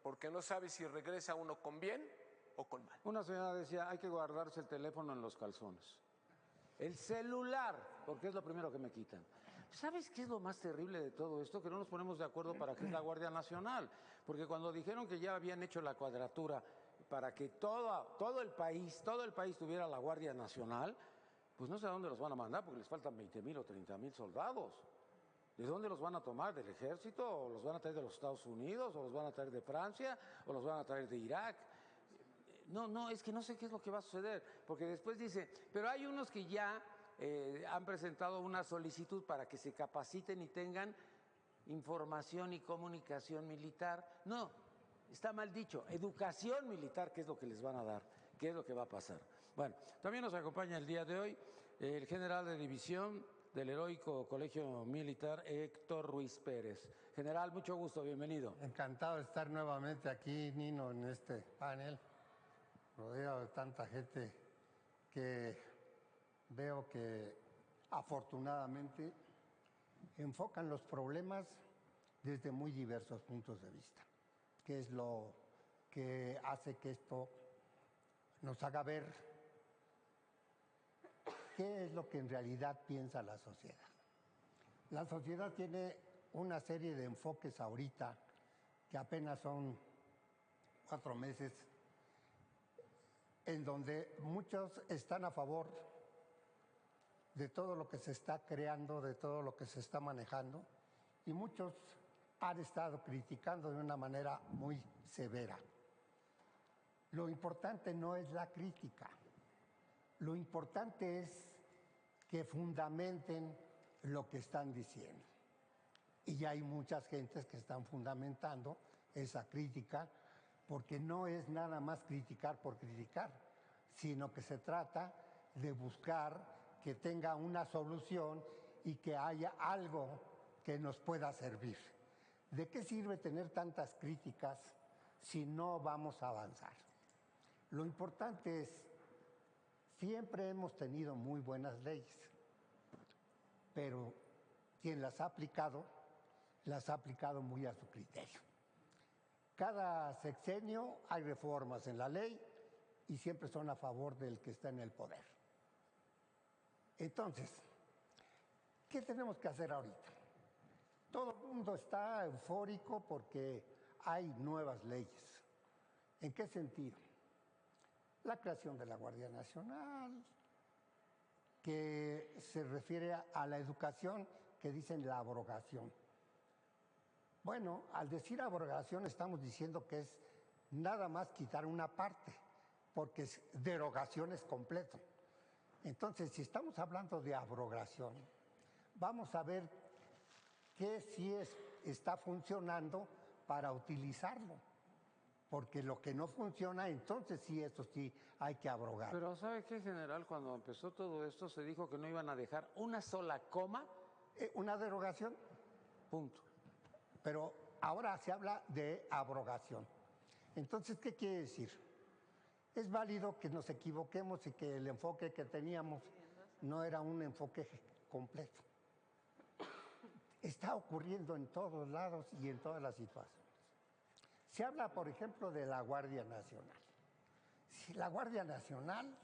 porque no sabe si regresa uno con bien o con mal. Una señora decía, hay que guardarse el teléfono en los calzones. El celular, porque es lo primero que me quitan. ¿Sabes qué es lo más terrible de todo esto? Que no nos ponemos de acuerdo para qué es la Guardia Nacional. Porque cuando dijeron que ya habían hecho la cuadratura para que todo el país tuviera la Guardia Nacional, pues no sé a dónde los van a mandar, porque les faltan 20,000 o 30,000 soldados. ¿De dónde los van a tomar? ¿Del ejército? ¿O los van a traer de los Estados Unidos? ¿O los van a traer de Francia? ¿O los van a traer de Irak? No, es que no sé qué es lo que va a suceder, porque después dice, pero hay unos que ya han presentado una solicitud para que se capaciten y tengan información y comunicación militar. No, está mal dicho, educación militar, ¿qué es lo que les van a dar? ¿Qué es lo que va a pasar? Bueno, también nos acompaña el día de hoy el general de división del Heroico Colegio Militar, Héctor Ruiz Pérez. General, mucho gusto, bienvenido. Encantado de estar nuevamente aquí, Nino, en este panel, rodeado de tanta gente que veo que afortunadamente enfocan los problemas desde muy diversos puntos de vista, que es lo que hace que esto nos haga ver qué es lo que en realidad piensa la sociedad. La sociedad tiene una serie de enfoques ahorita que apenas son 4 meses, en donde muchos están a favor de todo lo que se está creando, de todo lo que se está manejando, y muchos han estado criticando de una manera muy severa. Lo importante no es la crítica, lo importante es que fundamenten lo que están diciendo. Y ya hay muchas gentes que están fundamentando esa crítica, porque no es nada más criticar por criticar, sino que se trata de buscar que tenga una solución y que haya algo que nos pueda servir. ¿De qué sirve tener tantas críticas si no vamos a avanzar? Lo importante es, siempre hemos tenido muy buenas leyes, pero quien las ha aplicado muy a su criterio. Cada sexenio hay reformas en la ley y siempre son a favor del que está en el poder. Entonces, ¿qué tenemos que hacer ahorita? Todo el mundo está eufórico porque hay nuevas leyes. ¿En qué sentido? La creación de la Guardia Nacional, que se refiere a la educación, que dicen la abrogación. Bueno, al decir abrogación estamos diciendo que es nada más quitar una parte, porque derogación es completo. Entonces, si estamos hablando de abrogación, vamos a ver qué sí está funcionando para utilizarlo. Porque lo que no funciona, entonces sí, eso sí hay que abrogar. Pero ¿sabe qué, general? Cuando empezó todo esto se dijo que no iban a dejar una sola coma. Una derogación. Punto. Pero ahora se habla de abrogación. Entonces, ¿qué quiere decir? Es válido que nos equivoquemos y que el enfoque que teníamos no era un enfoque completo. Está ocurriendo en todos lados y en todas las situaciones. Se habla, por ejemplo, de la Guardia Nacional. Si la Guardia Nacional,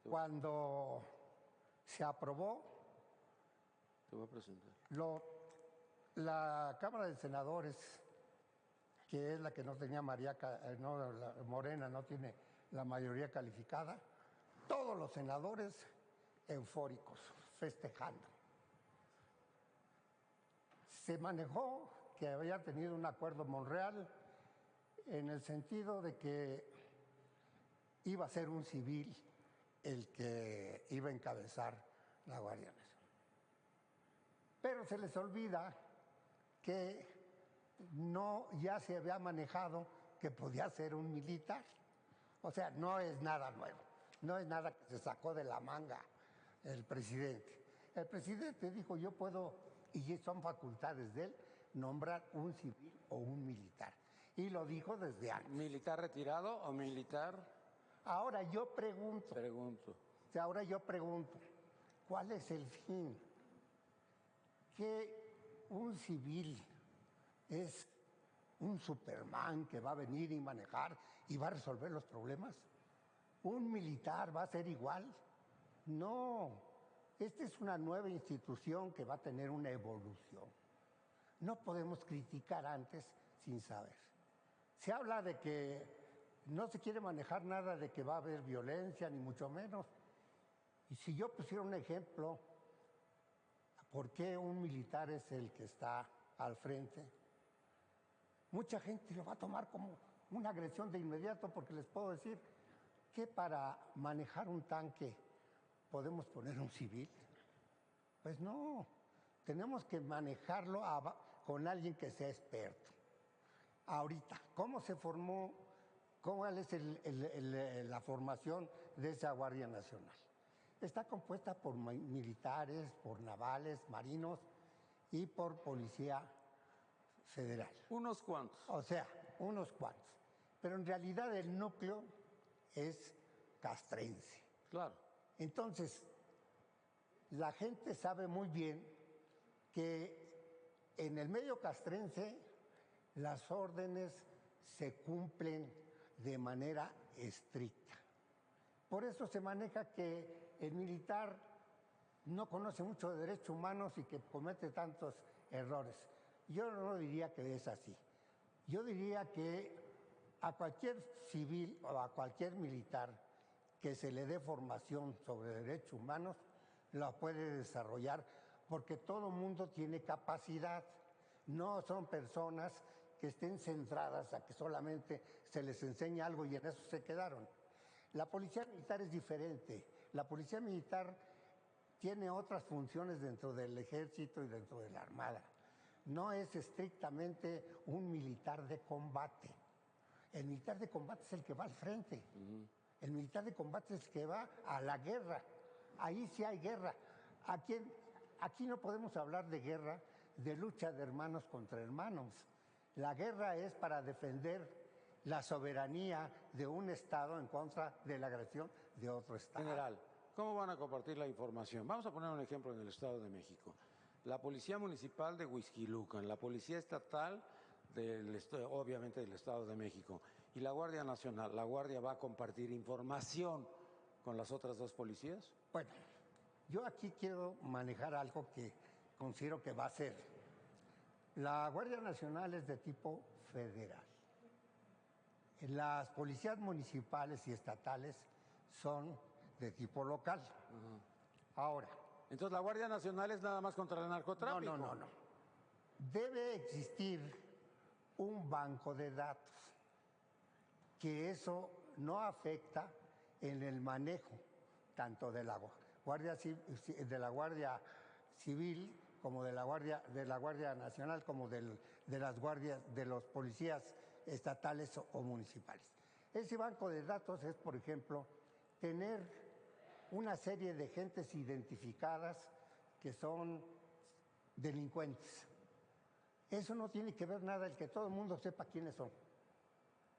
cuando se aprobó, te voy a presentar. La Cámara de Senadores, que es la que no tenía Morena, no tiene la mayoría calificada, todos los senadores eufóricos, festejando. Se manejó que había tenido un acuerdo Monreal en el sentido de que iba a ser un civil el que iba a encabezar la Guardia Nacional. Pero se les olvida que ya se había manejado que podía ser un militar. O sea, no es nada nuevo, no es nada que se sacó de la manga el presidente. El presidente dijo, yo puedo, y son facultades de él, nombrar un civil o un militar. Y lo dijo desde antes. ¿Militar retirado o militar? Ahora yo pregunto. Ahora yo pregunto, ¿cuál es el fin? ¿Que un civil es un Superman que va a venir y manejar y va a resolver los problemas? ¿Un militar va a ser igual? No, esta es una nueva institución que va a tener una evolución. No podemos criticar antes sin saber. Se habla de que no se quiere manejar nada de que va a haber violencia, ni mucho menos. Y si yo pusiera un ejemplo, ¿Por qué un militar es el que está al frente? Mucha gente lo va a tomar como una agresión de inmediato, porque les puedo decir que para manejar un tanque podemos poner un civil. Pues no, tenemos que manejarlo con alguien que sea experto. Ahorita, ¿cómo se formó? ¿Cuál es la formación de esa Guardia Nacional? Está compuesta por militares, por navales, marinos y por policía federal. Unos cuantos. O sea, unos cuantos. Pero en realidad el núcleo es castrense. Claro. Entonces, la gente sabe muy bien que en el medio castrense las órdenes se cumplen de manera estricta. Por eso se maneja que el militar no conoce mucho de derechos humanos y que comete tantos errores. Yo no diría que es así. Yo diría que a cualquier civil o a cualquier militar que se le dé formación sobre derechos humanos, la puede desarrollar, porque todo mundo tiene capacidad. No son personas que estén centradas a que solamente se les enseñe algo y en eso se quedaron. La policía militar es diferente. La policía militar tiene otras funciones dentro del ejército y dentro de la armada. No es estrictamente un militar de combate. El militar de combate es el que va al frente. El militar de combate es el que va a la guerra. Ahí sí hay guerra. Aquí no podemos hablar de guerra, de lucha de hermanos contra hermanos. La guerra es para defender la soberanía de un Estado en contra de la agresión de otro Estado. General, ¿cómo van a compartir la información? Vamos a poner un ejemplo en el Estado de México. La Policía Municipal de Huixquilucan, la Policía Estatal, obviamente del Estado de México, y la Guardia Nacional. ¿La Guardia va a compartir información con las otras dos policías? Bueno, yo aquí quiero manejar algo que considero que va a ser. La Guardia Nacional es de tipo federal. Las policías municipales y estatales son de tipo local. Ahora. Entonces, ¿la Guardia Nacional es nada más contra el narcotráfico? No. Debe existir un banco de datos, que eso no afecta en el manejo tanto de la Guardia Civil como de la Guardia Nacional, como de los policías estatales o municipales. Ese banco de datos es, por ejemplo, tener una serie de gentes identificadas que son delincuentes. Eso no tiene que ver nada el que todo el mundo sepa quiénes son.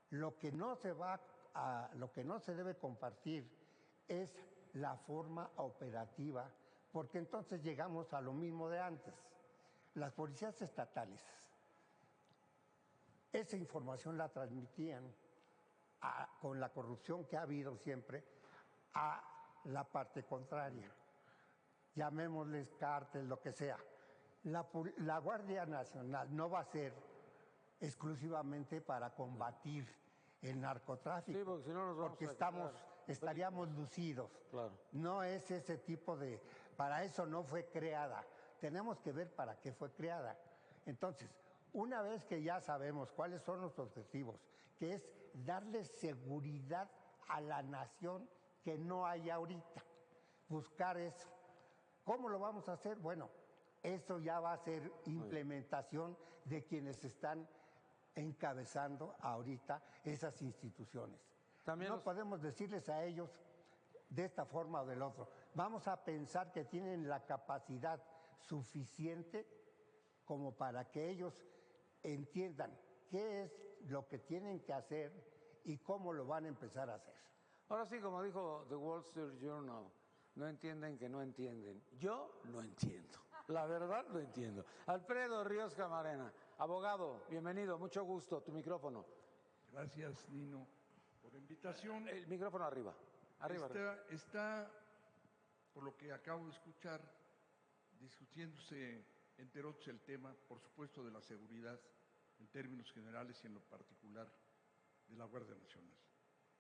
Lo que no se debe compartir es la forma operativa, porque entonces llegamos a lo mismo de antes. Las policías estatales, esa información la transmitían con la corrupción que ha habido siempre a la parte contraria. Llamémosles cártel, lo que sea. La Guardia Nacional no va a ser exclusivamente para combatir el narcotráfico, Sí, porque si no nos vamos estaríamos lucidos. Claro. No es ese tipo de... Para eso no fue creada. Tenemos que ver para qué fue creada. Entonces, una vez que ya sabemos cuáles son los objetivos, que es darle seguridad a la nación que no hay ahorita, buscar eso. ¿Cómo lo vamos a hacer? Bueno, eso ya va a ser implementación de quienes están encabezando ahorita esas instituciones. No podemos decirles a ellos de esta forma o del otro. Vamos a pensar que tienen la capacidad suficiente como para que ellos entiendan qué es lo que tienen que hacer y cómo lo van a empezar a hacer. Ahora sí, como dijo The Wall Street Journal, no entienden que no entienden. Yo no entiendo. La verdad no entiendo. Alfredo Ríos Camarena, abogado, bienvenido, mucho gusto, tu micrófono. Gracias, Nino, por la invitación. El micrófono arriba. Está, por lo que acabo de escuchar, discutiéndose enteros el tema, por supuesto, de la seguridad en términos generales y en lo particular de la Guardia Nacional.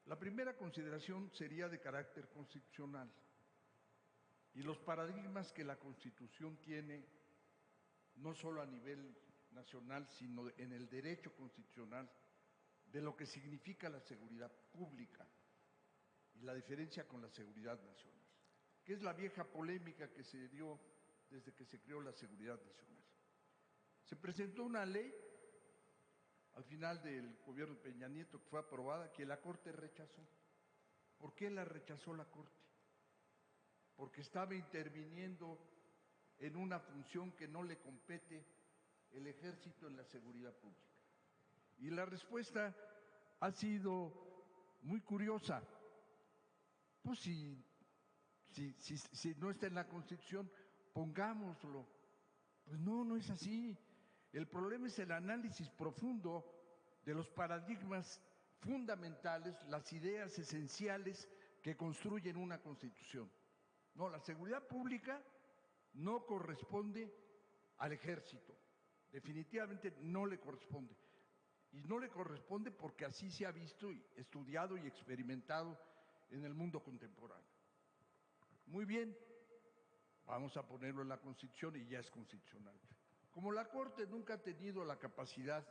La primera consideración sería de carácter constitucional y los paradigmas que la Constitución tiene, no solo a nivel nacional, sino en el derecho constitucional, de lo que significa la seguridad pública y la diferencia con la seguridad nacional, que es la vieja polémica que se dio desde que se creó la seguridad nacional. Se presentó una ley al final del gobierno de Peña Nieto que fue aprobada, que la Corte rechazó. ¿Por qué la rechazó la Corte? Porque estaba interviniendo en una función que no le compete el Ejército en la seguridad pública. Y la respuesta ha sido muy curiosa. Pues si no está en la Constitución, pongámoslo. Pues no, no es así. El problema es el análisis profundo de los paradigmas fundamentales, las ideas esenciales que construyen una Constitución. No, la seguridad pública no corresponde al Ejército. Definitivamente no le corresponde. Y no le corresponde porque así se ha visto, estudiado y experimentado en el mundo contemporáneo. Muy bien, vamos a ponerlo en la Constitución y ya es constitucional. Como la Corte nunca ha tenido la capacidad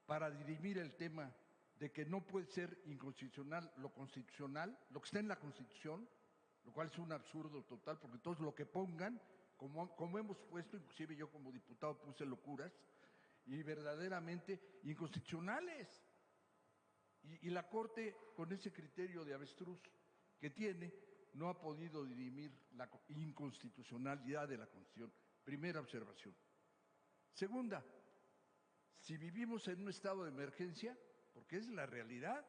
para dirimir el tema de que no puede ser inconstitucional, lo que está en la Constitución, lo cual es un absurdo total, porque todos lo que pongan, como hemos puesto, inclusive yo como diputado puse locuras, y verdaderamente inconstitucionales. Y la Corte, con ese criterio de avestruz que tiene, no ha podido dirimir la inconstitucionalidad de la Constitución. Primera observación. Segunda, si vivimos en un estado de emergencia, porque es la realidad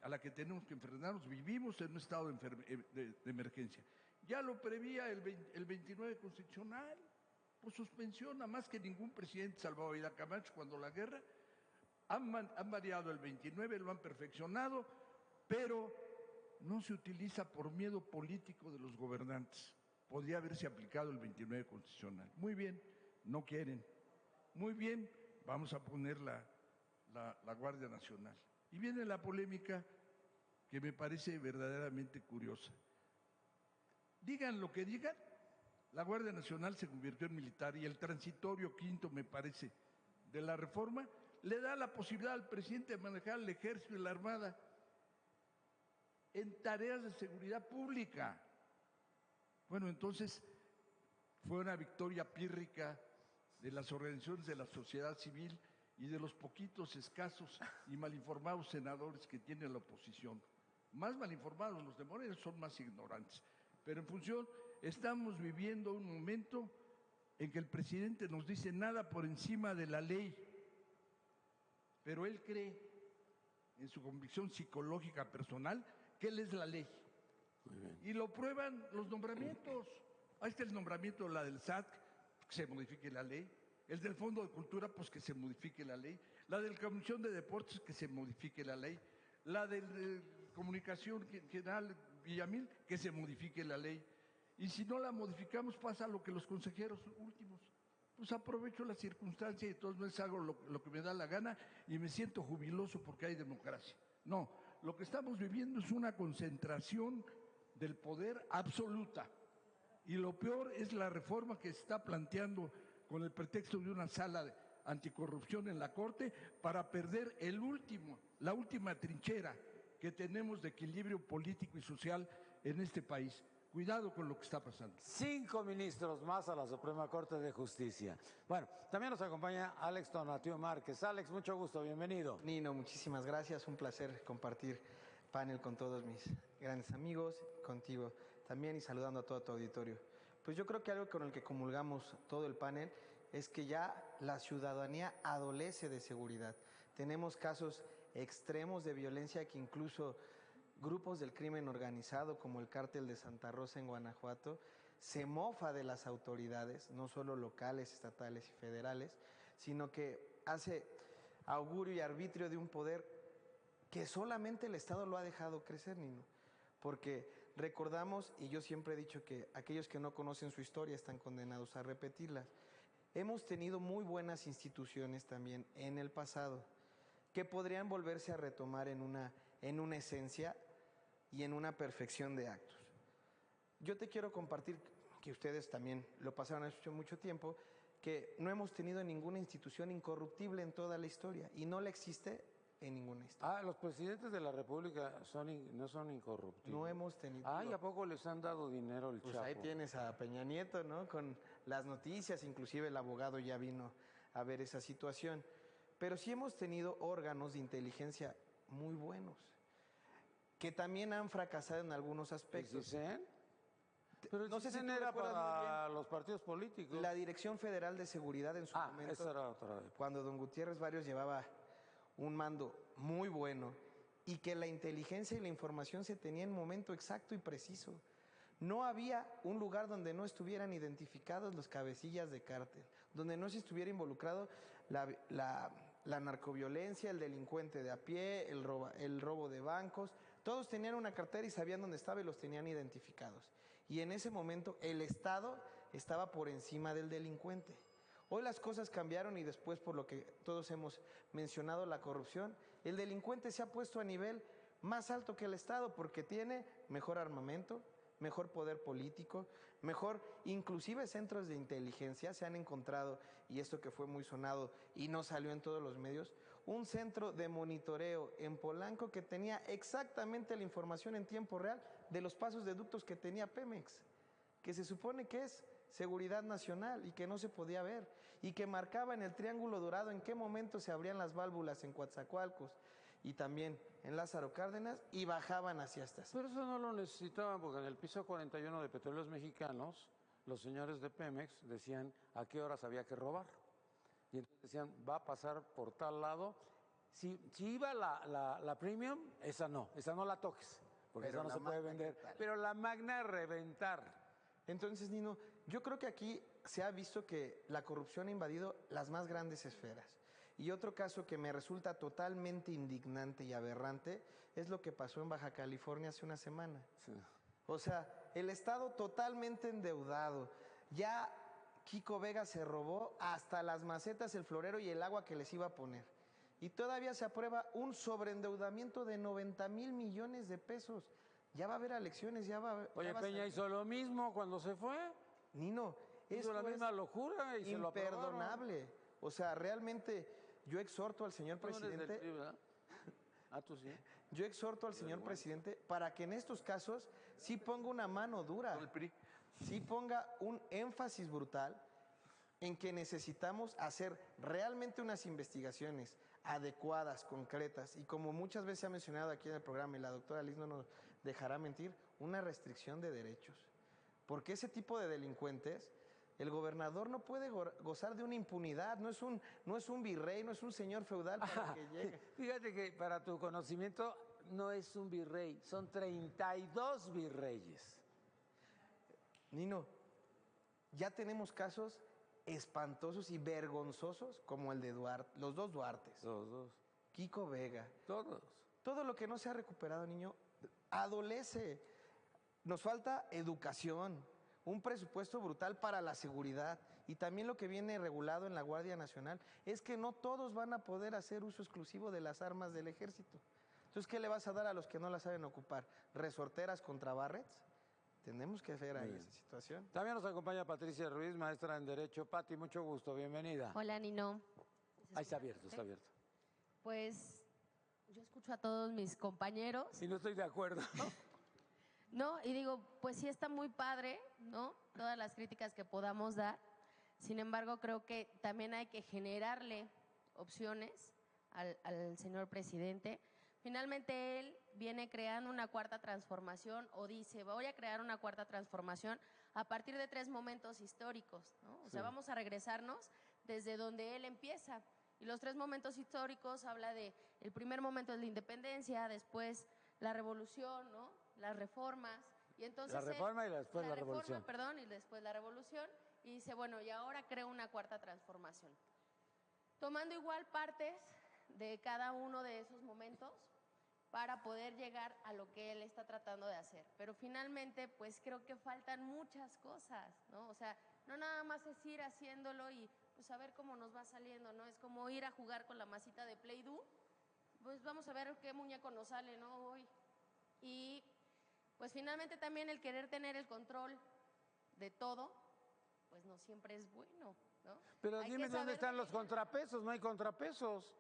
a la que tenemos que enfrentarnos, vivimos en un estado de emergencia. Ya lo prevía el 29 constitucional, por suspensión, nada más que ningún presidente salvó a Vida Camacho cuando la guerra. Han variado el 29, lo han perfeccionado, pero no se utiliza por miedo político de los gobernantes. Podría haberse aplicado el 29 constitucional. Muy bien, no quieren. Muy bien, vamos a poner la Guardia Nacional. Y viene la polémica que me parece verdaderamente curiosa. Digan lo que digan, la Guardia Nacional se convirtió en militar y el transitorio quinto, me parece, de la reforma, le da la posibilidad al presidente de manejar el Ejército y la Armada en tareas de seguridad pública. Bueno, entonces fue una victoria pírrica de las organizaciones de la sociedad civil y de los poquitos, escasos y malinformados senadores que tiene la oposición. Más malinformados los de Morena, son más ignorantes. Pero en función, estamos viviendo un momento en que el presidente nos dice nada por encima de la ley, pero él cree, en su convicción psicológica personal, que él es la ley. Y lo prueban los nombramientos. Ahí está el nombramiento, la del SAT, que se modifique la ley. El del Fondo de Cultura, pues que se modifique la ley. La de la Comisión de Deportes, que se modifique la ley. La de Comunicación General Villamil, que se modifique la ley. Y si no la modificamos, pasa lo que los consejeros últimos. Pues aprovecho la circunstancia y de todos modos hago lo que me da la gana y me siento jubiloso porque hay democracia. No, lo que estamos viviendo es una concentración del poder absoluta. Y lo peor es la reforma que se está planteando con el pretexto de una sala de anticorrupción en la Corte para perder la última trinchera que tenemos de equilibrio político y social en este país. Cuidado con lo que está pasando. 5 ministros más a la Suprema Corte de Justicia. Bueno, también nos acompaña Alex Tonatiuh Márquez. Alex, mucho gusto, bienvenido. Nino, muchísimas gracias, un placer compartir panel con todos mis grandes amigos, contigo también y saludando a todo tu auditorio. Pues yo creo que algo con el que comulgamos todo el panel es que ya la ciudadanía adolece de seguridad. Tenemos casos extremos de violencia que incluso grupos del crimen organizado como el Cártel de Santa Rosa en Guanajuato se mofa de las autoridades, no solo locales, estatales y federales, sino que hace augurio y arbitrio de un poder que solamente el Estado lo ha dejado crecer, Nino. Porque recordamos, y yo siempre he dicho que aquellos que no conocen su historia están condenados a repetirla. Hemos tenido muy buenas instituciones también en el pasado que podrían volverse a retomar en una esencia y en una perfección de actos. Yo te quiero compartir, que ustedes también lo pasaron hace mucho tiempo, que no hemos tenido ninguna institución incorruptible en toda la historia y no la existe en ninguna historia. Ah, los presidentes de la República no son incorruptibles. No hemos tenido. Ay, ¿a poco les han dado dinero el Pues Chapo? ahí tienes a Peña Nieto, ¿no? Con las noticias, inclusive el abogado ya vino a ver esa situación. Pero sí hemos tenido órganos de inteligencia muy buenos, que también han fracasado en algunos aspectos. ¿CISEN? Pero No sé si tú era recuerdas muy para los partidos políticos. La Dirección Federal de Seguridad en su momento, esa era otra vez. cuando don Gutiérrez Barrios llevaba un mando muy bueno y que la inteligencia y la información se tenía en momento exacto y preciso. No había un lugar donde no estuvieran identificados los cabecillas de cártel, donde no se estuviera involucrado la narcoviolencia, el delincuente de a pie, el robo de bancos. Todos tenían una cartera y sabían dónde estaba y los tenían identificados. Y en ese momento el Estado estaba por encima del delincuente. Hoy las cosas cambiaron y después, por lo que todos hemos mencionado, la corrupción, el delincuente se ha puesto a nivel más alto que el Estado porque tiene mejor armamento, mejor poder político, mejor, inclusive centros de inteligencia se han encontrado, y esto que fue muy sonado y no salió en todos los medios, un centro de monitoreo en Polanco que tenía exactamente la información en tiempo real de los pasos de ductos que tenía Pemex, que se supone que es seguridad nacional y que no se podía ver, y que marcaba en el Triángulo Dorado en qué momento se abrían las válvulas en Coatzacoalcos y también en Lázaro Cárdenas y bajaban hacia estas. Pero eso no lo necesitaban porque en el piso 41 de Petróleos Mexicanos, los señores de Pemex decían a qué horas había que robar. Y entonces decían, va a pasar por tal lado. Si iba la premium, esa no la toques, porque Pero esa no la se puede Magna, vender. ¿qué tal? Pero la Magna reventar. Entonces, Nino, yo creo que aquí se ha visto que la corrupción ha invadido las más grandes esferas. Y otro caso que me resulta totalmente indignante y aberrante es lo que pasó en Baja California hace una semana. Sí. O sea, el Estado totalmente endeudado. Ya Kiko Vega se robó hasta las macetas, el florero y el agua que les iba a poner. Y todavía se aprueba un sobreendeudamiento de 90,000 millones de pesos. Ya va a haber elecciones, ya va a haber... Oye, Peña hizo lo mismo cuando se fue. Nino, Hizo la esto misma es locura y se lo aprobaron. imperdonable. O sea, realmente yo exhorto al señor Tú no eres del presidente... PRI, ¿verdad? Ah, tú sí. Yo exhorto al señor presidente para que en estos casos sí ponga una mano dura, sí ponga un énfasis brutal en que necesitamos hacer realmente unas investigaciones adecuadas, concretas, y como muchas veces se ha mencionado aquí en el programa, y la doctora Liz no nos dejará mentir, una restricción de derechos. Porque ese tipo de delincuentes, el gobernador no puede gozar de una impunidad, no es un virrey, no es un señor feudal para que llegue. Fíjate que para tu conocimiento no es un virrey, son 32 virreyes. Nino, ya tenemos casos espantosos y vergonzosos como el de Duarte, los dos Duartes. Los dos. Kiko Vega. Todos. Todo lo que no se ha recuperado, niño, adolece. Nos falta educación, un presupuesto brutal para la seguridad, y también lo que viene regulado en la Guardia Nacional es que no todos van a poder hacer uso exclusivo de las armas del ejército. Entonces, ¿qué le vas a dar a los que no las saben ocupar? ¿Resorteras contra barrets? Tenemos que ver ahí esa situación. También nos acompaña Patricia Ruiz, maestra en Derecho. Pati, mucho gusto, bienvenida. Hola, Nino. Ahí está abierto, está abierto. Pues yo escucho a todos mis compañeros. Y no estoy de acuerdo. No, y digo, pues sí está muy padre, ¿no? Todas las críticas que podamos dar. Sin embargo, creo que también hay que generarle opciones al señor presidente. Finalmente él viene creando una cuarta transformación, o dice, voy a crear una cuarta transformación a partir de 3 momentos históricos, ¿no? O sea, vamos a regresarnos desde donde él empieza. Y los 3 momentos históricos habla de, el primer momento es la independencia, después la revolución, ¿no? Las reformas. Y entonces La reforma y después la revolución. Perdón, y después la revolución. Y dice, bueno, y ahora creo una cuarta transformación. Tomando igual partes de cada uno de esos momentos para poder llegar a lo que él está tratando de hacer. Pero finalmente, pues creo que faltan muchas cosas, ¿no? O sea, no nada más es ir haciéndolo y pues a ver cómo nos va saliendo, ¿no? Es como ir a jugar con la masita de Play-Doh, pues vamos a ver qué muñeco nos sale, ¿no? Hoy. Y pues finalmente también el querer tener el control de todo, pues no siempre es bueno, ¿no? Pero Hay dime que dónde saber están los delegar. contrapesos, no hay contrapesos.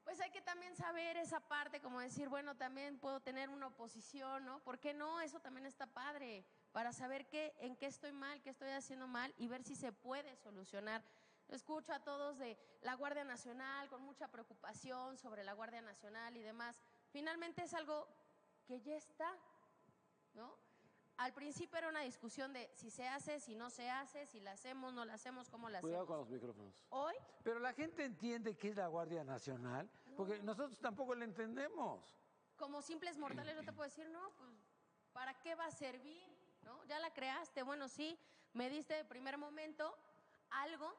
Pues hay que también saber esa parte, como decir, bueno, también puedo tener una oposición, ¿no? ¿Por qué no? Eso también está padre, para saber en qué estoy mal, qué estoy haciendo mal y ver si se puede solucionar. Escucho a todos de la Guardia Nacional con mucha preocupación sobre la Guardia Nacional y demás. Finalmente es algo que ya está, ¿no? Al principio era una discusión de si se hace, si no se hace, si la hacemos, no la hacemos, cómo la Cuidado hacemos. con los micrófonos. Hoy, Pero la gente entiende qué es la Guardia Nacional, porque nosotros tampoco la entendemos. como simples mortales, yo te puedo decir, no, pues, ¿para qué va a servir? ¿No? Ya la creaste, bueno, sí, me diste de primer momento algo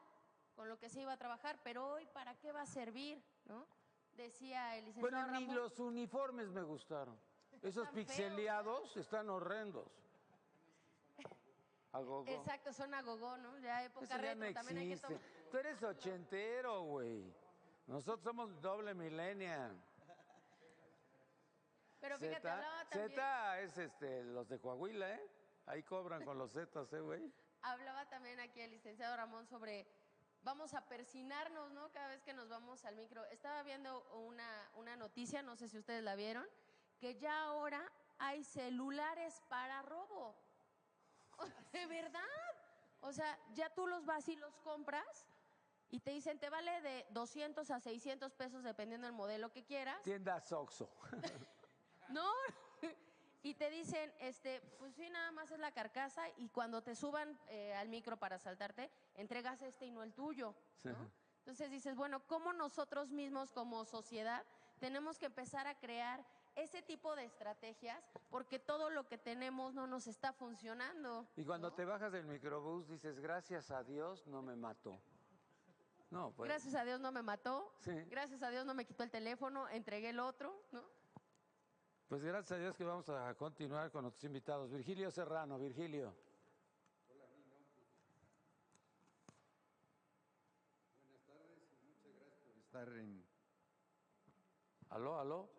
con lo que se iba a trabajar, pero hoy, ¿para qué va a servir? ¿No? Decía el licenciado Bueno, ni Ramón, los uniformes me gustaron. Esos Están feos. pixeleados están horrendos. Agogó. exacto, son agogó, ¿no? Ya época Eso ya retro, no también hay que existe. tomar. Tú eres ochentero, güey. Nosotros somos doble millennial. Pero fíjate, hablaba también, Z es los de Coahuila, ¿eh? Ahí cobran con los Zetas, güey. hablaba también aquí el licenciado Ramón sobre, vamos a persinarnos, ¿no? Cada vez que nos vamos al micro. Estaba viendo una noticia, no sé si ustedes la vieron, que ya ahora hay celulares para robo. De verdad. O sea, ya tú los vas y los compras y te dicen, te vale de 200 a 600 pesos dependiendo del modelo que quieras. Tiendas Oxxo. No. Y te dicen, pues sí, nada más es la carcasa y cuando te suban al micro para asaltarte, entregas y no el tuyo, ¿no? Entonces dices, bueno, ¿cómo nosotros mismos como sociedad tenemos que empezar a crear ese tipo de estrategias? Porque todo lo que tenemos no nos está funcionando. Y cuando ¿no? te bajas del microbús dices, gracias a Dios no me mató. No, pues. Gracias a Dios no me mató, Sí. gracias a Dios no me quitó el teléfono, entregué el otro, ¿no? Pues gracias a Dios que vamos a continuar con nuestros invitados. Virgilio Serrano, Virgilio. Buenas tardes y muchas gracias por estar en Aló, aló.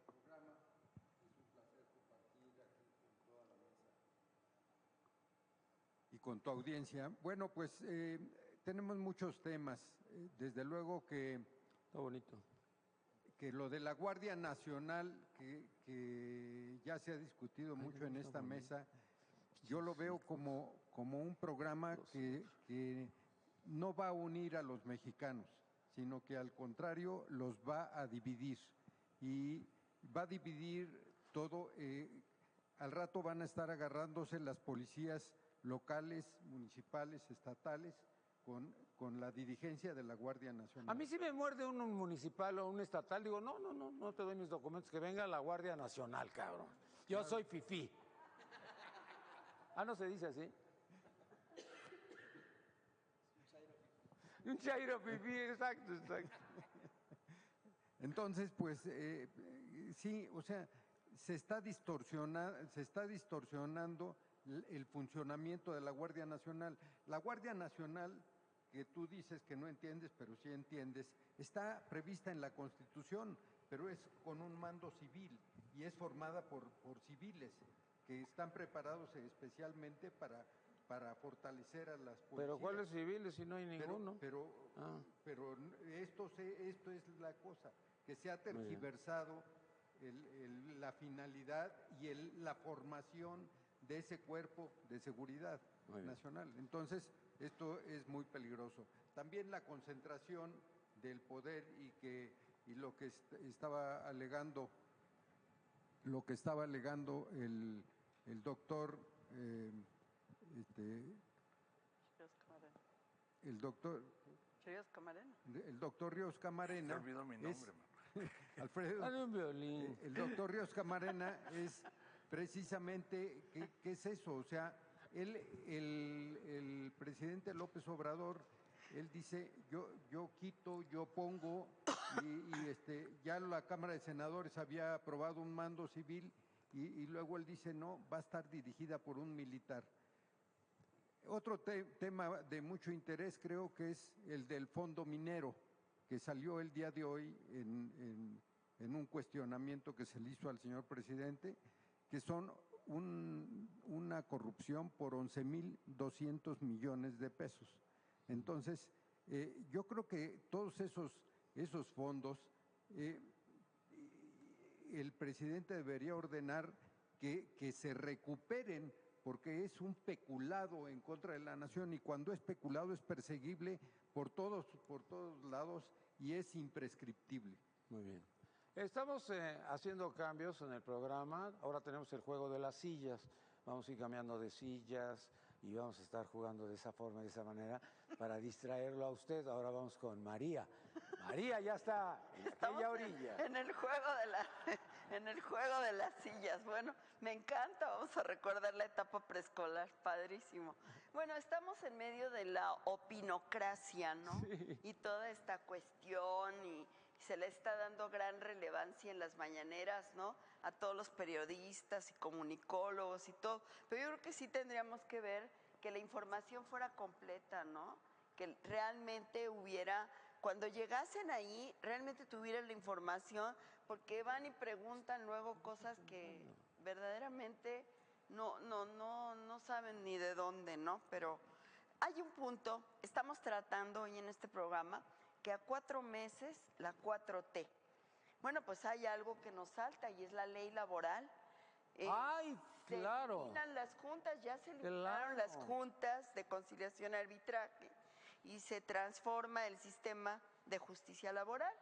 programa. Es un placer compartir aquí con toda la mesa y con tu audiencia. Bueno, pues tenemos muchos temas. Desde luego que Está bonito. lo de la Guardia Nacional, que ya se ha discutido mucho en esta mesa, yo lo veo como un programa que no va a unir a los mexicanos, sino que al contrario los va a dividir. Y va a dividir todo. Al rato van a estar agarrándose las policías locales, municipales, estatales, con la dirigencia de la Guardia Nacional. A mí si me muerde un municipal o un estatal, digo, no te doy mis documentos, que venga la Guardia Nacional, cabrón. Yo soy fifí. Ah, ¿no se dice así? Un chairo fifí, exacto. Entonces, pues, sí, o sea, se está distorsionando el funcionamiento de la Guardia Nacional. La Guardia Nacional, que tú dices que no entiendes, pero sí entiendes, está prevista en la Constitución, pero es con un mando civil y es formada por civiles que están preparados especialmente para fortalecer a las policías. Pero ¿cuáles civiles si no hay ninguno? Pero esto es la cosa, que se ha tergiversado la finalidad y la formación de ese cuerpo de seguridad nacional. Entonces, esto es muy peligroso. También la concentración del poder y lo que estaba alegando el doctor el doctor Ríos Camarena. Te olvidó mi nombre, Alfredo. Dale un violín. El doctor Ríos Camarena es precisamente, ¿qué es eso? O sea, el presidente López Obrador, él dice, yo quito, yo pongo, y ya la Cámara de Senadores había aprobado un mando civil, y luego él dice, no, va a estar dirigida por un militar. Otro tema de mucho interés creo que es el del fondo minero, que salió el día de hoy en un cuestionamiento que se le hizo al señor presidente, que son una corrupción por 11,200 millones de pesos. Entonces, yo creo que todos esos fondos, el presidente debería ordenar que se recuperen, porque es un peculado en contra de la nación, y cuando es peculado es perseguible por todos lados y es imprescriptible. Muy bien. Estamos haciendo cambios en el programa. Ahora tenemos el juego de las sillas. Vamos a ir cambiando de sillas y vamos a estar jugando de esa forma, de esa manera, para distraerlo a usted. Ahora vamos con María. María ya está en aquella orilla. En el juego de las sillas. Bueno, me encanta. Vamos a recordar la etapa preescolar. Padrísimo. Bueno, estamos en medio de la opinocracia, ¿no? Sí. Y toda esta cuestión y se le está dando gran relevancia en las mañaneras, ¿no? A todos los periodistas y comunicólogos y todo. Pero yo creo que sí tendríamos que ver que la información fuera completa, ¿no? Que realmente hubiera, cuando llegasen ahí, realmente tuvieran la información, porque van y preguntan luego cosas que verdaderamente no saben ni de dónde, ¿no? Pero hay un punto, estamos tratando hoy en este programa, que a 4 meses, la 4T. Bueno, pues hay algo que nos salta y es la ley laboral. ¡Ay, claro! Se eliminan las juntas, ya se eliminaron las juntas de conciliación y arbitraje y se transforma el sistema de justicia laboral.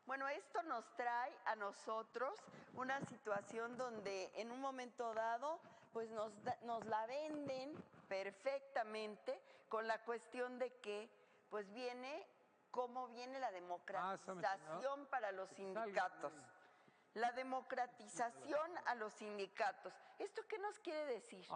Bueno, esto nos trae a nosotros una situación donde en un momento dado pues nos la venden perfectamente con la cuestión de que pues cómo viene la democratización para los sindicatos. La democratización a los sindicatos. ¿Esto qué nos quiere decir?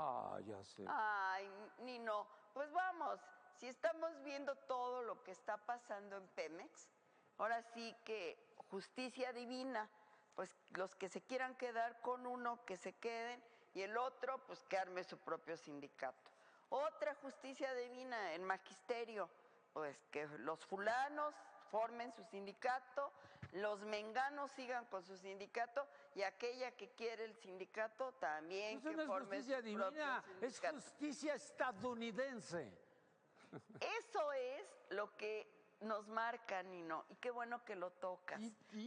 Ya sé. Ay, Nino, pues vamos, si estamos viendo todo lo que está pasando en Pemex, ahora sí que justicia divina, pues los que se quieran quedar con uno, que se queden, y el otro, pues que arme su propio sindicato. Otra justicia divina en magisterio, pues que los fulanos formen su sindicato, los menganos sigan con su sindicato y aquella que quiere el sindicato también Eso que no es forme justicia su divina, propio es sindicato. justicia estadounidense. Eso es lo que nos marca, Nino, y qué bueno que lo tocas.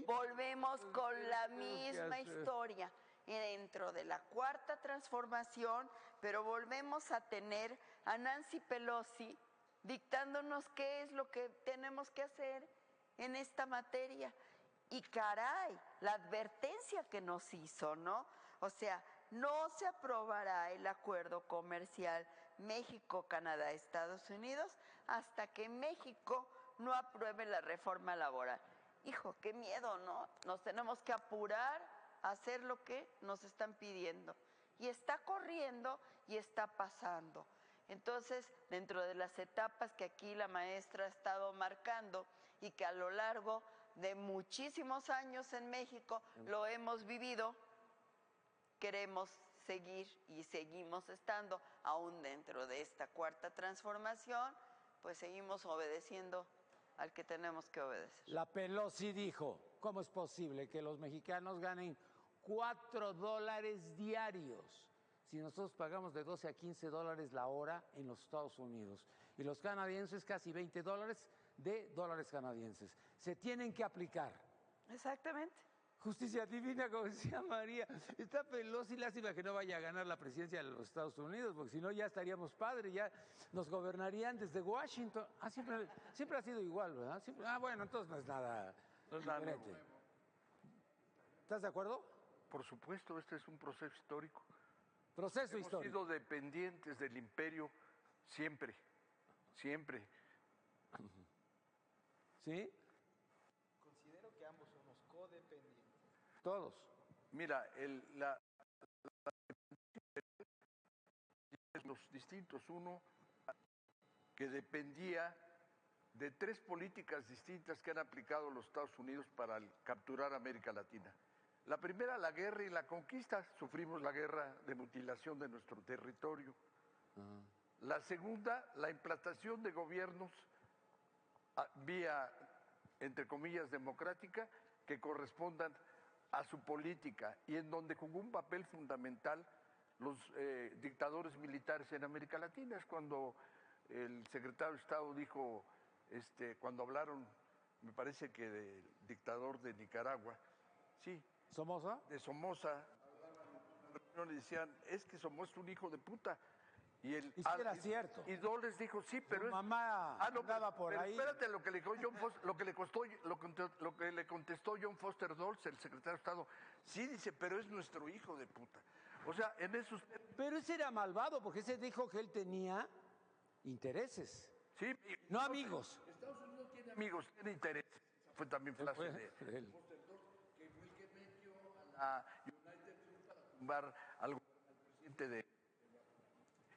Volvemos con la misma historia. Y dentro de la cuarta transformación, pero volvemos a tener a Nancy Pelosi dictándonos qué es lo que tenemos que hacer en esta materia. Y caray, la advertencia que nos hizo, ¿no? O sea, no se aprobará el acuerdo comercial México, Canadá, Estados Unidos hasta que México no apruebe la reforma laboral. Hijo, qué miedo, ¿no? Nos tenemos que apurar a hacer lo que nos están pidiendo. Y está corriendo y está pasando. Entonces, dentro de las etapas que aquí la maestra ha estado marcando y que a lo largo de muchísimos años en México lo hemos vivido, queremos seguir y seguimos estando aún dentro de esta cuarta transformación, pues seguimos obedeciendo al que tenemos que obedecer. La Pelosi dijo, ¿cómo es posible que los mexicanos ganen $4 diarios si nosotros pagamos de 12 a 15 dólares la hora en los Estados Unidos? Y los canadienses casi 20 dólares de dólares canadienses. Se tienen que aplicar. Exactamente. Justicia divina, como decía María. Está Pelosi, lástima que no vaya a ganar la presidencia de los Estados Unidos, porque si no ya estaríamos padres, ya nos gobernarían desde Washington. Siempre ha sido igual, ¿verdad? Bueno, entonces no es nada diferente. ¿Estás de acuerdo? Por supuesto, este es un proceso histórico. Proceso Hemos histórico. sido dependientes del imperio siempre, siempre. ¿Sí? Considero que ambos somos codependientes. Todos. Mira, los distintos, uno que dependía de 3 políticas distintas que han aplicado los Estados Unidos para capturar América Latina. La primera, la guerra y la conquista. Sufrimos la guerra de mutilación de nuestro territorio. La segunda, la implantación de gobiernos vía, entre comillas, democrática, que correspondan a su política y en donde jugó un papel fundamental los dictadores militares en América Latina. Es cuando el secretario de Estado dijo, cuando hablaron, me parece que del dictador de Nicaragua, sí. ¿Somoza? De Somoza, le decían, es que Somoza es un hijo de puta. Y sí era cierto. Y Doles dijo, sí, pero su mamá andaba por pero ahí. Espérate, lo que le dijo John Foster, lo que le contestó John Foster Dulles, el secretario de Estado, sí, dice, pero es nuestro hijo de puta. O sea, en esos... Pero ese era malvado, porque ese dijo que él tenía intereses. Sí. No amigos. Estados Unidos tiene amigos, tiene intereses. Fue también frase de él. Foster Dulles, que fue el que metió a la United Fruit para tumbar al presidente de...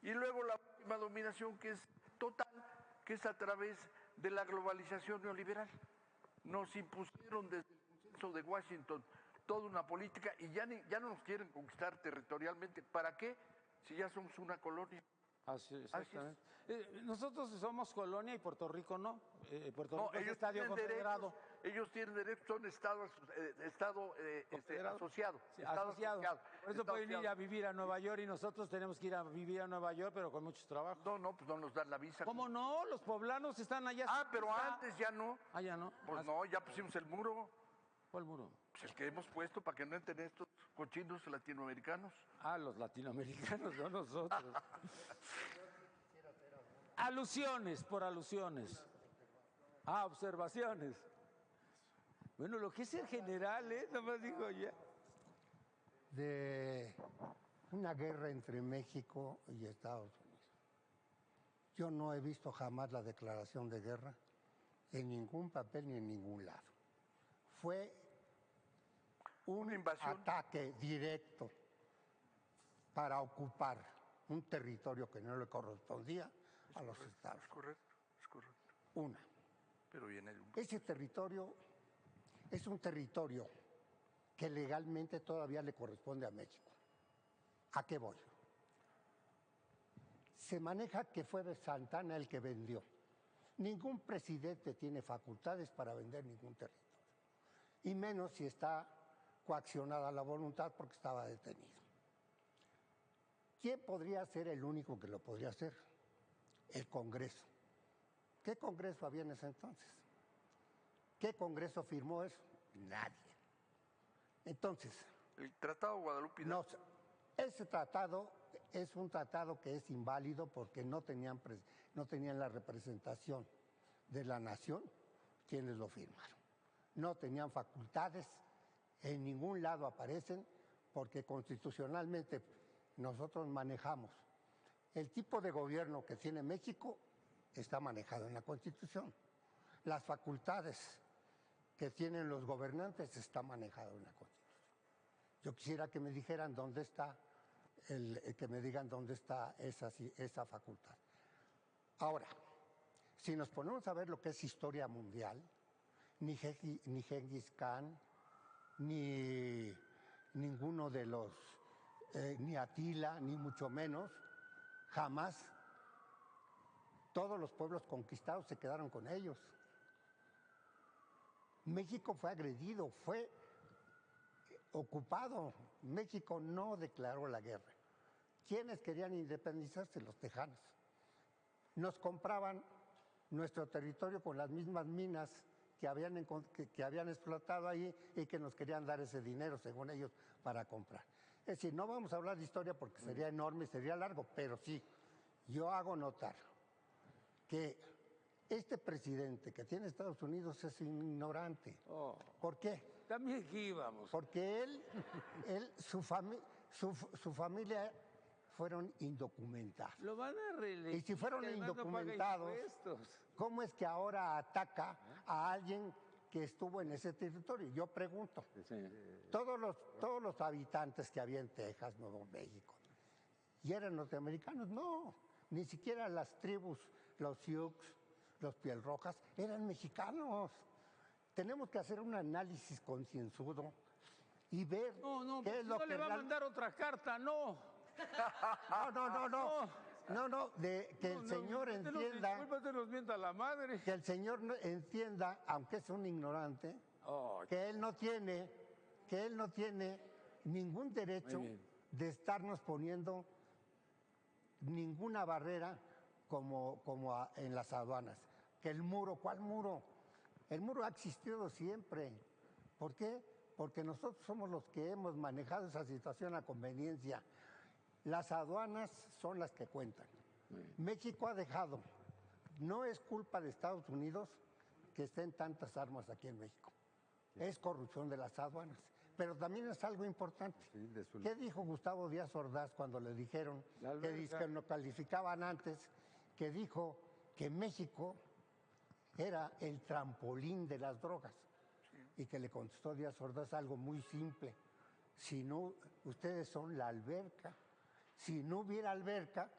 Y luego la última dominación, que es total, que es a través de la globalización neoliberal. Nos impusieron desde el consenso de Washington toda una política y ya no nos quieren conquistar territorialmente. ¿Para qué? Si ya somos una colonia. Así, exactamente. Nosotros somos colonia y Puerto Rico no. Puerto Rico es ellos estadio tienen confederado. derechos, ellos tienen derechos, son estado asociado. Sí, Estado asociado. Por eso pueden ir a asociado. vivir a Nueva York y nosotros tenemos que ir a vivir a Nueva York, pero con muchos trabajos. No, pues no nos dan la visa. ¿Cómo no? Los poblanos están allá. Pero antes ya no. Ya no. Pues no, ya pusimos el muro. ¿Cuál muro? Pues el que hemos puesto para que no entren estos cochinos latinoamericanos. Los latinoamericanos, no nosotros. Alusiones por alusiones. Observaciones. Bueno, lo que es el general, nomás digo ya. De una guerra entre México y Estados Unidos. Yo no he visto jamás la declaración de guerra en ningún papel ni en ningún lado. Fue un ataque directo para ocupar un territorio que no le correspondía a los estados. Es correcto. Una. Pero viene Ese territorio es un territorio que legalmente todavía le corresponde a México. ¿A qué voy? Se maneja que fue Santana el que vendió. Ningún presidente tiene facultades para vender ningún territorio. Y menos si está coaccionada la voluntad porque estaba detenido. ¿Quién podría ser el único que lo podría hacer? El Congreso. ¿Qué Congreso había en ese entonces? ¿Qué Congreso firmó eso? Nadie. Entonces... El Tratado de Guadalupe. No, ese tratado es un tratado que es inválido porque no tenían la representación de la nación quienes lo firmaron. No tenían facultades, en ningún lado aparecen, porque constitucionalmente nosotros manejamos. El tipo de gobierno que tiene México está manejado en la Constitución. Las facultades que tienen los gobernantes está manejado en la Constitución. Yo quisiera que me dijeran dónde está, que me digan dónde está esa facultad. Ahora, si nos ponemos a ver lo que es historia mundial, ni Gengis Khan, ni ninguno de los, ni Atila, ni mucho menos, jamás todos los pueblos conquistados se quedaron con ellos. México fue agredido, fue ocupado. México no declaró la guerra. ¿Quiénes querían independizarse? Los tejanos. Nos compraban nuestro territorio con las mismas minas que habían explotado ahí y que nos querían dar ese dinero, según ellos, para comprar. Es decir, no vamos a hablar de historia porque sería enorme y sería largo, pero sí, yo hago notar que este presidente que tiene Estados Unidos es un ignorante. ¿Por qué? También aquí íbamos. Porque su familia fueron indocumentados. Lo van a reelegir. Y si fueron indocumentados, ¿cómo es que ahora ataca a alguien que estuvo en ese territorio? Yo pregunto. Todos los habitantes que había en Texas, Nuevo México, ¿y eran norteamericanos? No, ni siquiera las tribus, los Sioux, los Piel Rojas, eran mexicanos. Tenemos que hacer un análisis concienzudo y ver qué es lo que... No le va a mandar otra carta, no. No. No, de que el señor entienda. Discúlpate, nos mienta la madre. Que el señor entienda, aunque es un ignorante, que él no tiene ningún derecho de estarnos poniendo ninguna barrera como en las aduanas. Que el muro, ¿cuál muro? El muro ha existido siempre. ¿Por qué? Porque nosotros somos los que hemos manejado esa situación a conveniencia. Las aduanas son las que cuentan. México ha dejado. No es culpa de Estados Unidos que estén tantas armas aquí en México. Es corrupción de las aduanas. Pero también es algo importante. ¿Qué dijo Gustavo Díaz Ordaz cuando le dijeron que lo calificaban antes? Que dijo que México era el trampolín de las drogas. Y que le contestó Díaz Ordaz algo muy simple. Si no, ustedes son la alberca. Si no hubiera alberca,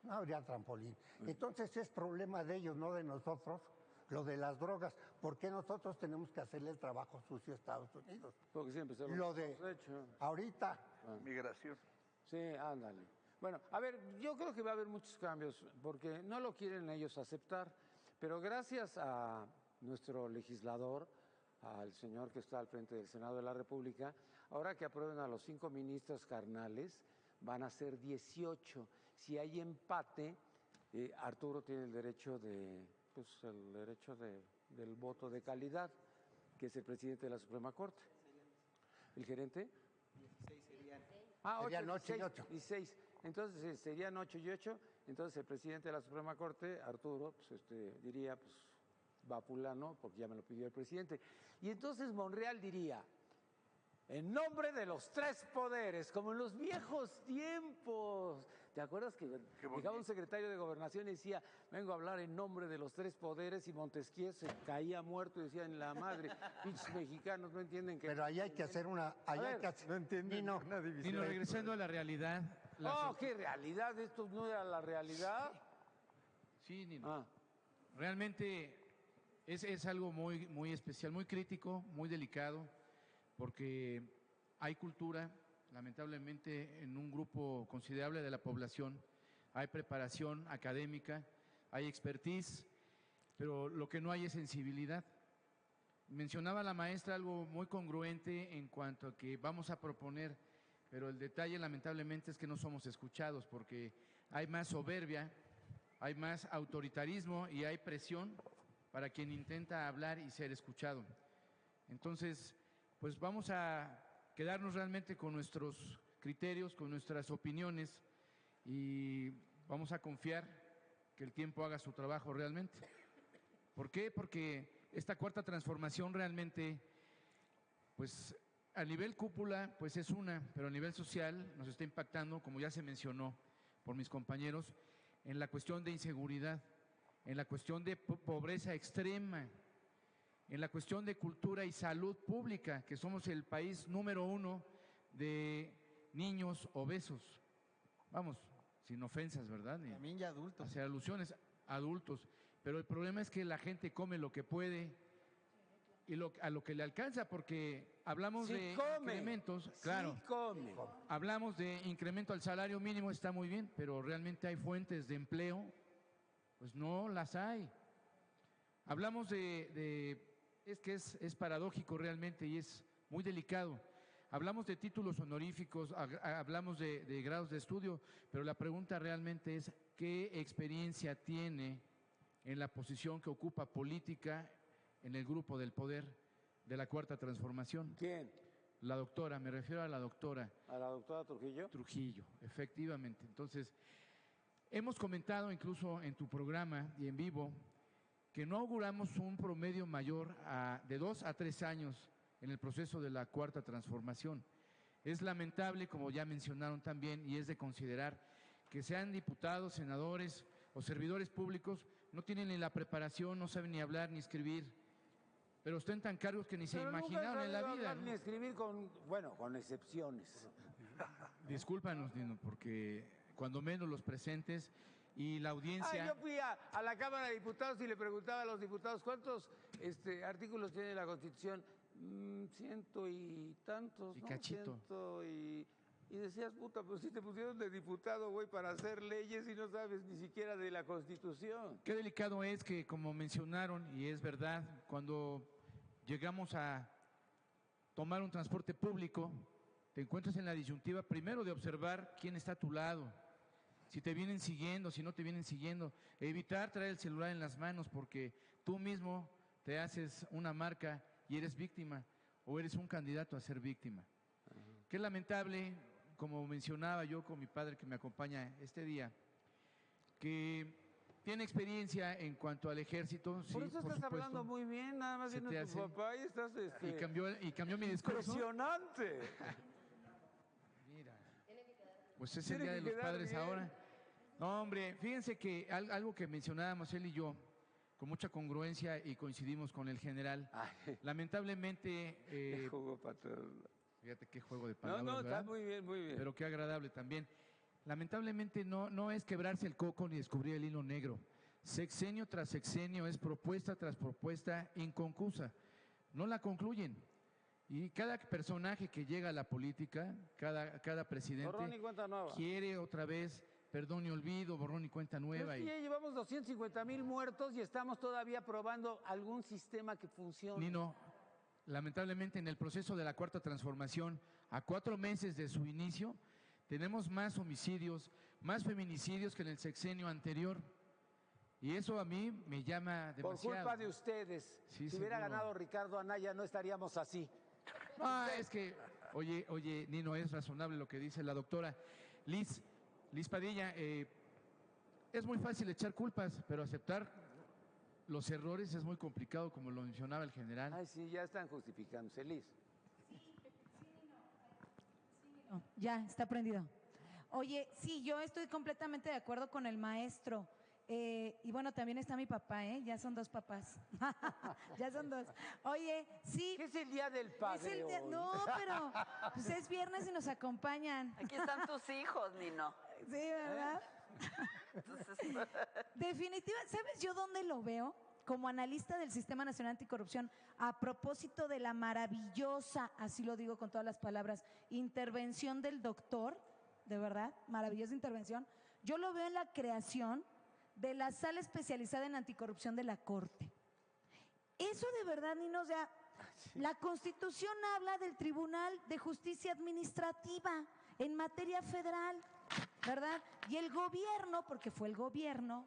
no habría trampolín. Entonces es problema de ellos, no de nosotros, lo de las drogas. ¿Por qué nosotros tenemos que hacerle el trabajo sucio a Estados Unidos? Porque siempre se lo de hecho. Ahorita. Migración. Sí, ándale. Bueno, a ver, yo creo que va a haber muchos cambios, porque no lo quieren ellos aceptar, pero gracias a nuestro legislador, al señor que está al frente del Senado de la República, ahora que aprueben a los 5 ministros carnales, van a ser 18. Si hay empate, Arturo tiene el derecho del voto de calidad, que es el presidente de la Suprema Corte. ¿El gerente? 16 serían. Serían 8 y 8. 16. Entonces serían 8 y 8. Entonces el presidente de la Suprema Corte, Arturo, diría, va fulano, porque ya me lo pidió el presidente. Y entonces Monreal diría, en nombre de los 3 poderes, como en los viejos tiempos. ¿Te acuerdas que llegaba un secretario de Gobernación y decía, vengo a hablar en nombre de los 3 poderes, y Montesquieu se caía muerto y decía, en la madre, pinches mexicanos no entienden que... Pero ahí hay que hacer una... No entienden una división. Nino, regresando a la realidad... ¿Qué realidad? ¿Esto no era la realidad? Sí, Nino. Realmente es algo muy, muy especial, muy crítico, muy delicado, porque hay cultura, lamentablemente, en un grupo considerable de la población, hay preparación académica, hay expertise, pero lo que no hay es sensibilidad. Mencionaba la maestra algo muy congruente en cuanto a que vamos a proponer, pero el detalle lamentablemente es que no somos escuchados, porque hay más soberbia, hay más autoritarismo y hay presión para quien intenta hablar y ser escuchado. Entonces, pues vamos a quedarnos realmente con nuestros criterios, con nuestras opiniones, y vamos a confiar que el tiempo haga su trabajo realmente. ¿Por qué? Porque esta cuarta transformación realmente, pues a nivel cúpula, pues es una, pero a nivel social nos está impactando, como ya se mencionó por mis compañeros, en la cuestión de inseguridad, en la cuestión de pobreza extrema, en la cuestión de cultura y salud pública, que somos el país número 1 de niños obesos. Vamos, sin ofensas, ¿verdad? También ya adultos. Hacer alusiones, adultos. Pero el problema es que la gente come lo que puede y a lo que le alcanza, porque hablamos de incrementos. Claro, hablamos de incremento al salario mínimo, está muy bien, pero realmente hay fuentes de empleo, pues no las hay. Hablamos es paradójico realmente y es muy delicado. Hablamos de títulos honoríficos, hablamos de grados de estudio, pero la pregunta realmente es ¿qué experiencia tiene en la posición que ocupa política en el grupo del poder de la Cuarta Transformación? ¿Quién? La doctora, me refiero a la doctora. ¿A la doctora Trujillo? Trujillo, efectivamente. Entonces, hemos comentado incluso en tu programa y en vivo que no auguramos un promedio mayor de 2 a 3 años en el proceso de la Cuarta Transformación. Es lamentable, como ya mencionaron también, y es de considerar que sean diputados, senadores o servidores públicos, no tienen ni la preparación, no saben ni hablar ni escribir, pero ostentan cargos que ni se imaginaron en la vida, ¿no? Ni escribir con excepciones. Discúlpanos, Nino, porque cuando menos los presentes y la audiencia... Yo fui a la Cámara de Diputados y le preguntaba a los diputados ¿cuántos artículos tiene la Constitución? 100 y tantos, y ¿no? cachito. Y decías, puta, pues si te pusieron de diputado, güey, para hacer leyes y no sabes ni siquiera de la Constitución. Qué delicado es que, como mencionaron, y es verdad, cuando llegamos a tomar un transporte público, te encuentras en la disyuntiva primero de observar quién está a tu lado, si te vienen siguiendo, si no te vienen siguiendo, evitar traer el celular en las manos porque tú mismo te haces una marca y eres víctima o eres un candidato a ser víctima. Qué lamentable, como mencionaba yo con mi padre que me acompaña este día, que tiene experiencia en cuanto al ejército. Por sí, eso por estás supuesto. hablando muy bien, nada más Se viene te tu hace- papá y estás... Y cambió mi discurso. Impresionante. Mira, pues es el Tiene Día de que los quedar Padres bien. ahora. No, hombre, fíjense que algo que mencionábamos él y yo, con mucha congruencia y coincidimos con el general. Lamentablemente, Qué jugo paterno. fíjate qué juego de No, palabras, no, está ¿verdad? muy bien, muy bien. Pero qué agradable también. Lamentablemente no es quebrarse el coco ni descubrir el hilo negro. Sexenio tras sexenio es propuesta tras propuesta inconclusa. No la concluyen. Y cada personaje que llega a la política, cada presidente, Borrón y cuenta nueva. quiere otra vez perdón y olvido, borrón y cuenta Pero nueva. es que ya llevamos 250,000 muertos y estamos todavía probando algún sistema que funcione. Nino, lamentablemente en el proceso de la Cuarta Transformación, a 4 meses de su inicio, tenemos más homicidios, más feminicidios que en el sexenio anterior. Y eso a mí me llama Por demasiado. culpa de ustedes. Sí, si hubiera seguro. ganado Ricardo Anaya, no estaríamos así. Ah, es que, oye, Nino, es razonable lo que dice la doctora Liz Padilla. Es muy fácil echar culpas, pero aceptar los errores es muy complicado, como lo mencionaba el general. Ay, sí, ya están justificándose, Liz. No, ya, está prendido. Oye, sí, yo estoy completamente de acuerdo con el maestro. Y bueno, también está mi papá, ¿eh? Ya son 2 papás. Ya son 2. Oye, sí. ¿Qué es el Día del Padre hoy? No, pero pues es viernes y nos acompañan. Aquí están tus hijos, Nino. Sí, ¿verdad? Entonces, Definitiva, ¿sabes yo dónde lo veo? Como analista del Sistema Nacional Anticorrupción, a propósito de la maravillosa, así lo digo con todas las palabras, intervención del doctor, de verdad, maravillosa intervención, yo lo veo en la creación de la sala especializada en anticorrupción de la Corte. Eso de verdad, Nino, o sea, la Constitución habla del Tribunal de Justicia Administrativa en materia federal, ¿verdad? Y el gobierno, porque fue el gobierno,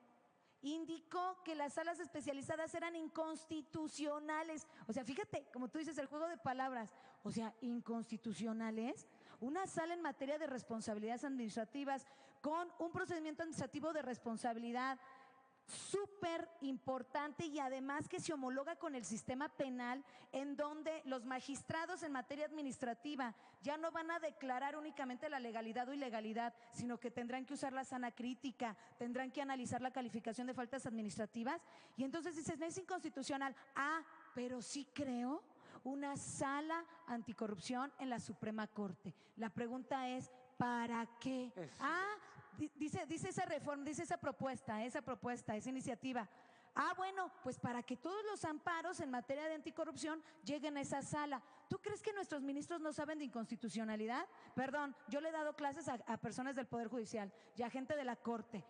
indicó que las salas especializadas eran inconstitucionales. O sea, fíjate, como tú dices, el juego de palabras. O sea, inconstitucionales. Una sala en materia de responsabilidades administrativas con un procedimiento administrativo de responsabilidad súper importante y además que se homologa con el sistema penal, en donde los magistrados en materia administrativa ya no van a declarar únicamente la legalidad o ilegalidad, sino que tendrán que usar la sana crítica, tendrán que analizar la calificación de faltas administrativas. Y entonces dices, no es inconstitucional. Ah, pero sí creo una sala anticorrupción en la Suprema Corte. La pregunta es, ¿para qué? Dice esa reforma, dice esa propuesta, esa iniciativa. Ah, bueno, pues para que todos los amparos en materia de anticorrupción lleguen a esa sala. ¿Tú crees que nuestros ministros no saben de inconstitucionalidad? Perdón, yo le he dado clases a personas del Poder Judicial y a gente de la Corte.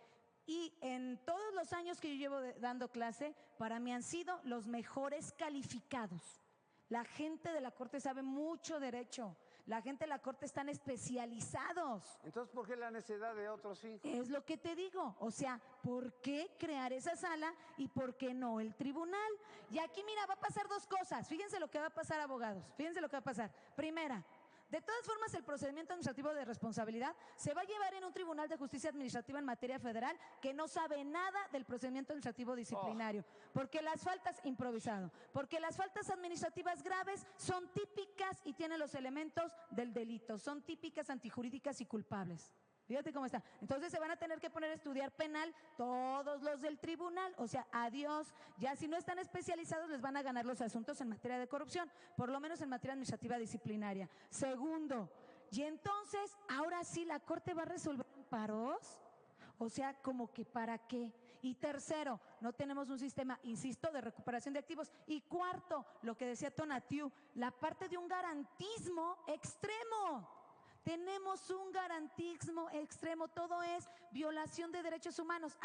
Y en todos los años que yo llevo dando clase, para mí han sido los mejores calificados. La gente de la Corte sabe mucho derecho. La gente de la Corte están especializados. Entonces, ¿por qué la necedad de otros hijos? Es lo que te digo. O sea, ¿por qué crear esa sala y por qué no el tribunal? Y aquí, mira, va a pasar 2 cosas. Fíjense lo que va a pasar, abogados. Fíjense lo que va a pasar. Primera, de todas formas, el procedimiento administrativo de responsabilidad se va a llevar en un tribunal de justicia administrativa en materia federal que no sabe nada del procedimiento administrativo disciplinario, porque las faltas, improvisado, porque las faltas administrativas graves son típicas y tienen los elementos del delito, son típicas, antijurídicas y culpables. Fíjate cómo está. Entonces se van a tener que poner a estudiar penal todos los del tribunal. O sea, adiós. Ya si no están especializados les van a ganar los asuntos en materia de corrupción, por lo menos en materia administrativa disciplinaria. Segundo, y entonces, ahora sí, la Corte va a resolver amparos. O sea, como que ¿para qué? Y tercero, no tenemos un sistema, insisto, de recuperación de activos. Y cuarto, lo que decía Tonatiu, la parte de un garantismo extremo. Tenemos un garantismo extremo, todo es violación de derechos humanos.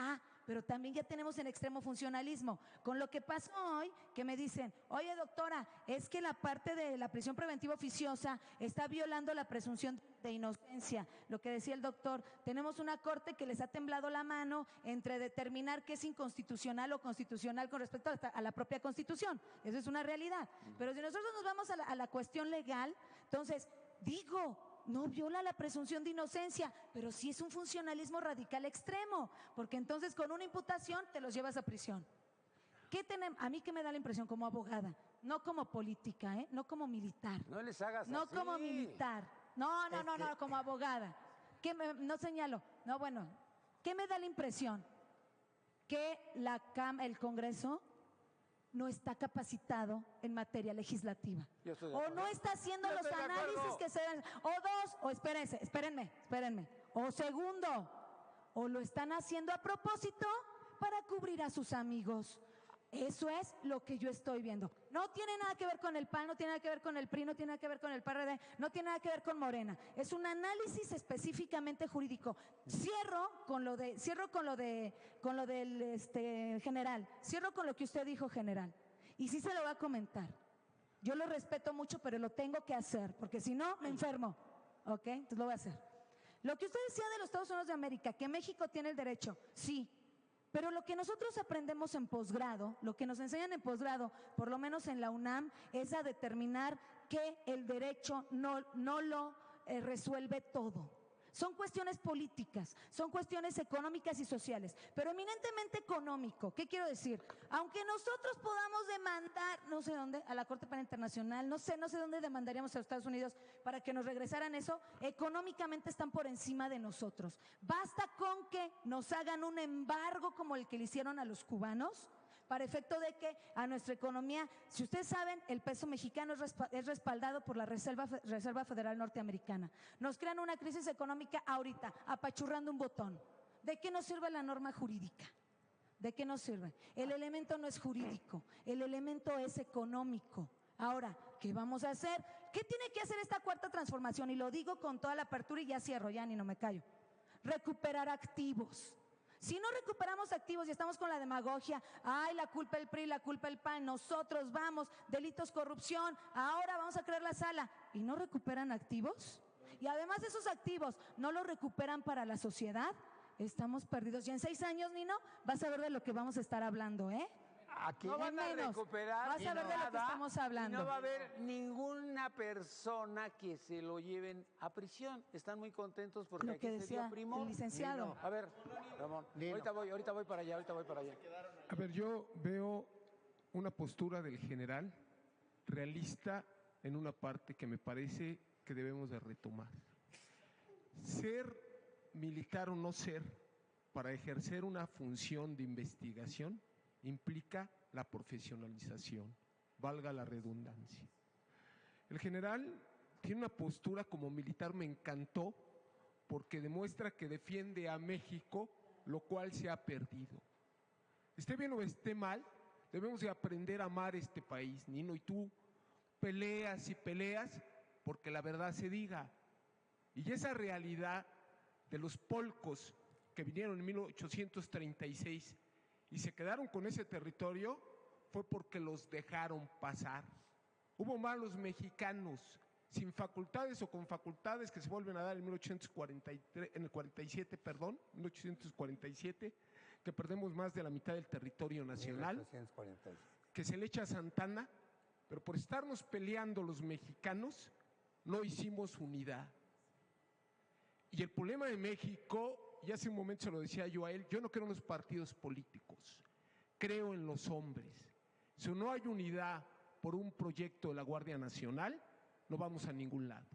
Pero también ya tenemos el extremo funcionalismo. Con lo que pasó hoy, que me dicen, oye doctora, es que la parte de la prisión preventiva oficiosa está violando la presunción de inocencia. Lo que decía el doctor, tenemos una corte que les ha temblado la mano entre determinar qué es inconstitucional o constitucional con respecto a la propia Constitución. Eso es una realidad. Pero si nosotros nos vamos a la cuestión legal, entonces, no viola la presunción de inocencia, pero sí es un funcionalismo radical extremo, porque entonces con una imputación te los llevas a prisión. A mí que me da la impresión como abogada, no como política, no como militar. No les hagas no así. No como militar. No, como abogada. No señalo. No, bueno, ¿qué me da la impresión? Que el Congreso no está capacitado en materia legislativa. O no está haciendo los análisis que se deben. Espérenme. O segundo, o lo están haciendo a propósito para cubrir a sus amigos. Eso es lo que yo estoy viendo. No tiene nada que ver con el PAN, no tiene nada que ver con el PRI, no tiene nada que ver con el PRD, no tiene nada que ver con Morena. Es un análisis específicamente jurídico. Cierro con lo del general. Cierro con lo que usted dijo, general. Y sí se lo va a comentar. Yo lo respeto mucho, pero lo tengo que hacer, porque si no, me enfermo. ¿Ok? Entonces lo voy a hacer. Lo que usted decía de los Estados Unidos de América, que México tiene el derecho, sí. Pero lo que nosotros aprendemos en posgrado, lo que nos enseñan en posgrado, por lo menos en la UNAM, es a determinar que el derecho no lo resuelve todo. Son cuestiones políticas, son cuestiones económicas y sociales, pero eminentemente económico. ¿Qué quiero decir? Aunque nosotros podamos demandar, no sé dónde, a la Corte Penal Internacional, no sé dónde demandaríamos a los Estados Unidos para que nos regresaran eso, económicamente están por encima de nosotros. Basta con que nos hagan un embargo como el que le hicieron a los cubanos, para efecto de que a nuestra economía, si ustedes saben, el peso mexicano es respaldado por la Reserva Federal Norteamericana. Nos crean una crisis económica ahorita, apachurrando un botón. ¿De qué nos sirve la norma jurídica? ¿De qué nos sirve? El elemento no es jurídico, el elemento es económico. Ahora, ¿qué vamos a hacer? ¿Qué tiene que hacer esta cuarta transformación? Y lo digo con toda la apertura y ya cierro, ya ni no me callo. Recuperar activos. Si no recuperamos activos y estamos con la demagogia, la culpa del PRI, la culpa del PAN, nosotros vamos, delitos, corrupción, ahora vamos a crear la sala, y no recuperan activos, y además esos activos no los recuperan para la sociedad, estamos perdidos. Y en 6 años, Nino, vas a ver de lo que vamos a estar hablando, Aquí no van a recuperar. Vas a ver de lo que estamos hablando. No va a haber ninguna persona que se lo lleven a prisión. Están muy contentos porque lo que aquí decía se dio primo. el licenciado. A ver, Ramón, ahorita voy para allá. A ver, yo veo una postura del general realista en una parte que me parece que debemos de retomar. Ser militar o no ser, para ejercer una función de investigación, implica la profesionalización, valga la redundancia. El general tiene una postura como militar, me encantó, porque demuestra que defiende a México, lo cual se ha perdido. Esté bien o esté mal, debemos de aprender a amar este país, Nino, y tú peleas y peleas porque la verdad se diga. Y esa realidad de los polcos que vinieron en 1836 y se quedaron con ese territorio fue porque los dejaron pasar. Hubo malos mexicanos sin facultades o con facultades que se vuelven a dar en 1847, que perdemos más de la mitad del territorio nacional, 1846. que se le echa a Santana, pero por estarnos peleando los mexicanos no hicimos unidad. Y el problema de México, y hace un momento se lo decía yo a él, yo no creo en los partidos políticos, creo en los hombres. Si no hay unidad por un proyecto de la Guardia Nacional, no vamos a ningún lado.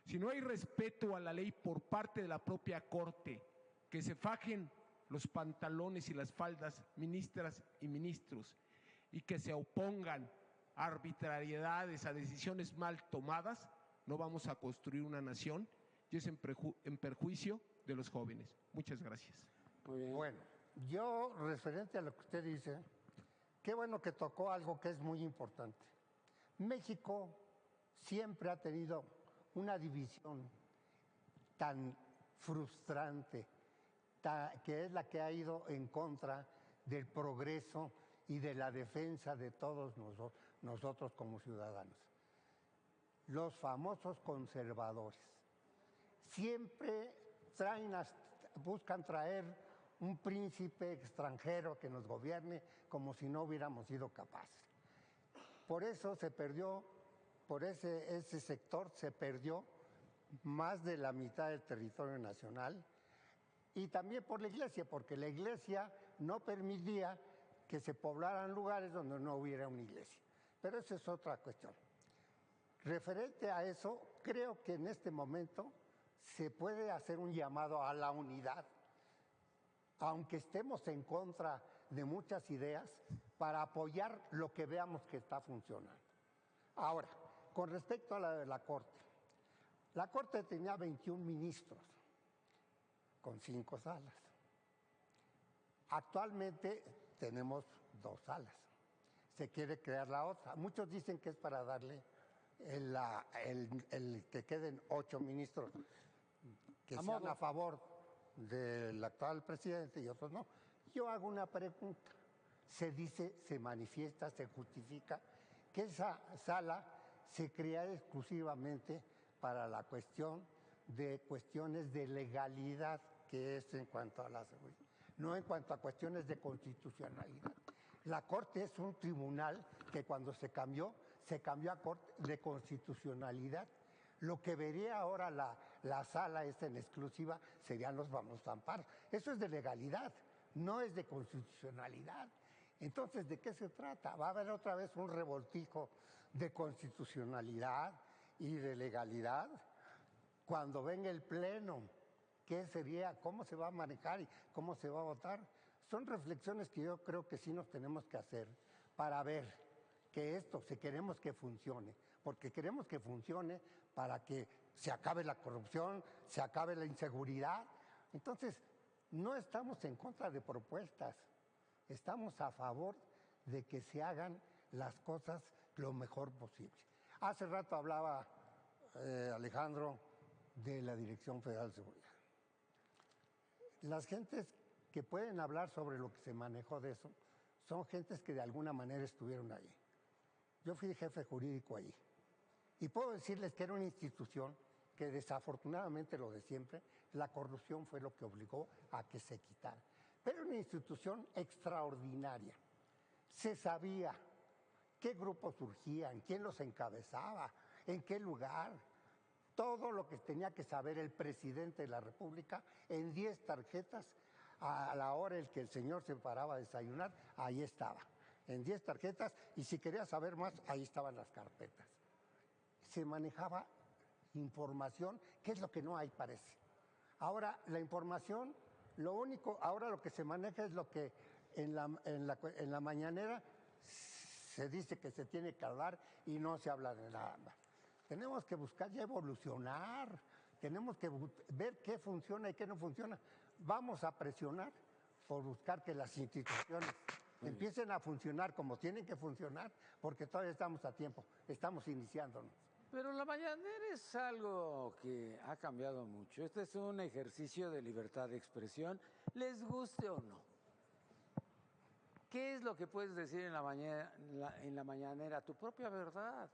Si no hay respeto a la ley por parte de la propia Corte, que se fajen los pantalones y las faldas ministras y ministros y que se opongan a arbitrariedades, a decisiones mal tomadas, no vamos a construir una nación, y es en perjuicio de los jóvenes. Muchas gracias. Muy bien. Bueno, yo referente a lo que usted dice, qué bueno que tocó algo que es muy importante. México siempre ha tenido una división tan frustrante, que es la que ha ido en contra del progreso y de la defensa de todos nosotros como ciudadanos. Los famosos conservadores siempre buscan traer un príncipe extranjero que nos gobierne como si no hubiéramos sido capaces. Por eso se perdió, por ese sector se perdió más de la mitad del territorio nacional, y también por la iglesia, porque la iglesia no permitía que se poblaran lugares donde no hubiera una iglesia. Pero esa es otra cuestión. Referente a eso, creo que en este momento se puede hacer un llamado a la unidad, aunque estemos en contra de muchas ideas, para apoyar lo que veamos que está funcionando. Ahora, con respecto a la Corte. La Corte tenía 21 ministros, con 5 salas. Actualmente tenemos 2 salas. Se quiere crear la otra. Muchos dicen que es para darle el que queden 8 ministros que sean a favor del actual presidente y otros no. Yo hago una pregunta. Se dice, se manifiesta, se justifica que esa sala se crea exclusivamente para la cuestiones de legalidad, que es en cuanto a la seguridad, no en cuanto a cuestiones de constitucionalidad. La Corte es un tribunal que cuando se cambió a Corte de constitucionalidad. Lo que vería ahora la sala esta en exclusiva serían los famosos amparos. Eso es de legalidad, no es de constitucionalidad. Entonces, ¿de qué se trata? Va a haber otra vez un revoltijo de constitucionalidad y de legalidad cuando venga el pleno. ¿Qué sería? ¿Cómo se va a manejar y cómo se va a votar? Son reflexiones que yo creo que sí nos tenemos que hacer para ver que esto, si queremos que funcione, porque queremos que funcione para que se acabe la corrupción, se acabe la inseguridad. Entonces, no estamos en contra de propuestas, estamos a favor de que se hagan las cosas lo mejor posible. Hace rato hablaba Alejandro de la Dirección Federal de Seguridad. Las gentes que pueden hablar sobre lo que se manejó de eso son gentes que de alguna manera estuvieron ahí. Yo fui jefe jurídico ahí y puedo decirles que era una institución que desafortunadamente, lo de siempre, la corrupción fue lo que obligó a que se quitara. Pero era una institución extraordinaria. Se sabía qué grupos surgían, quién los encabezaba, en qué lugar. Todo lo que tenía que saber el presidente de la República en 10 tarjetas, a la hora en que el señor se paraba a desayunar, ahí estaba, en 10 tarjetas, y si quería saber más, ahí estaban las carpetas. Se manejaba información, que es lo que no hay, parece. Ahora, la información, ahora lo que se maneja es lo que en la mañanera se dice que se tiene que hablar y no se habla de nada más. Tenemos que buscar ya evolucionar, tenemos que ver qué funciona y qué no funciona. Vamos a presionar por buscar que las instituciones empiecen a funcionar como tienen que funcionar, porque todavía estamos a tiempo, estamos iniciándonos. Pero la mañanera es algo que ha cambiado mucho. Este es un ejercicio de libertad de expresión, les guste o no. ¿Qué es lo que puedes decir en la mañanera? Tu propia verdad.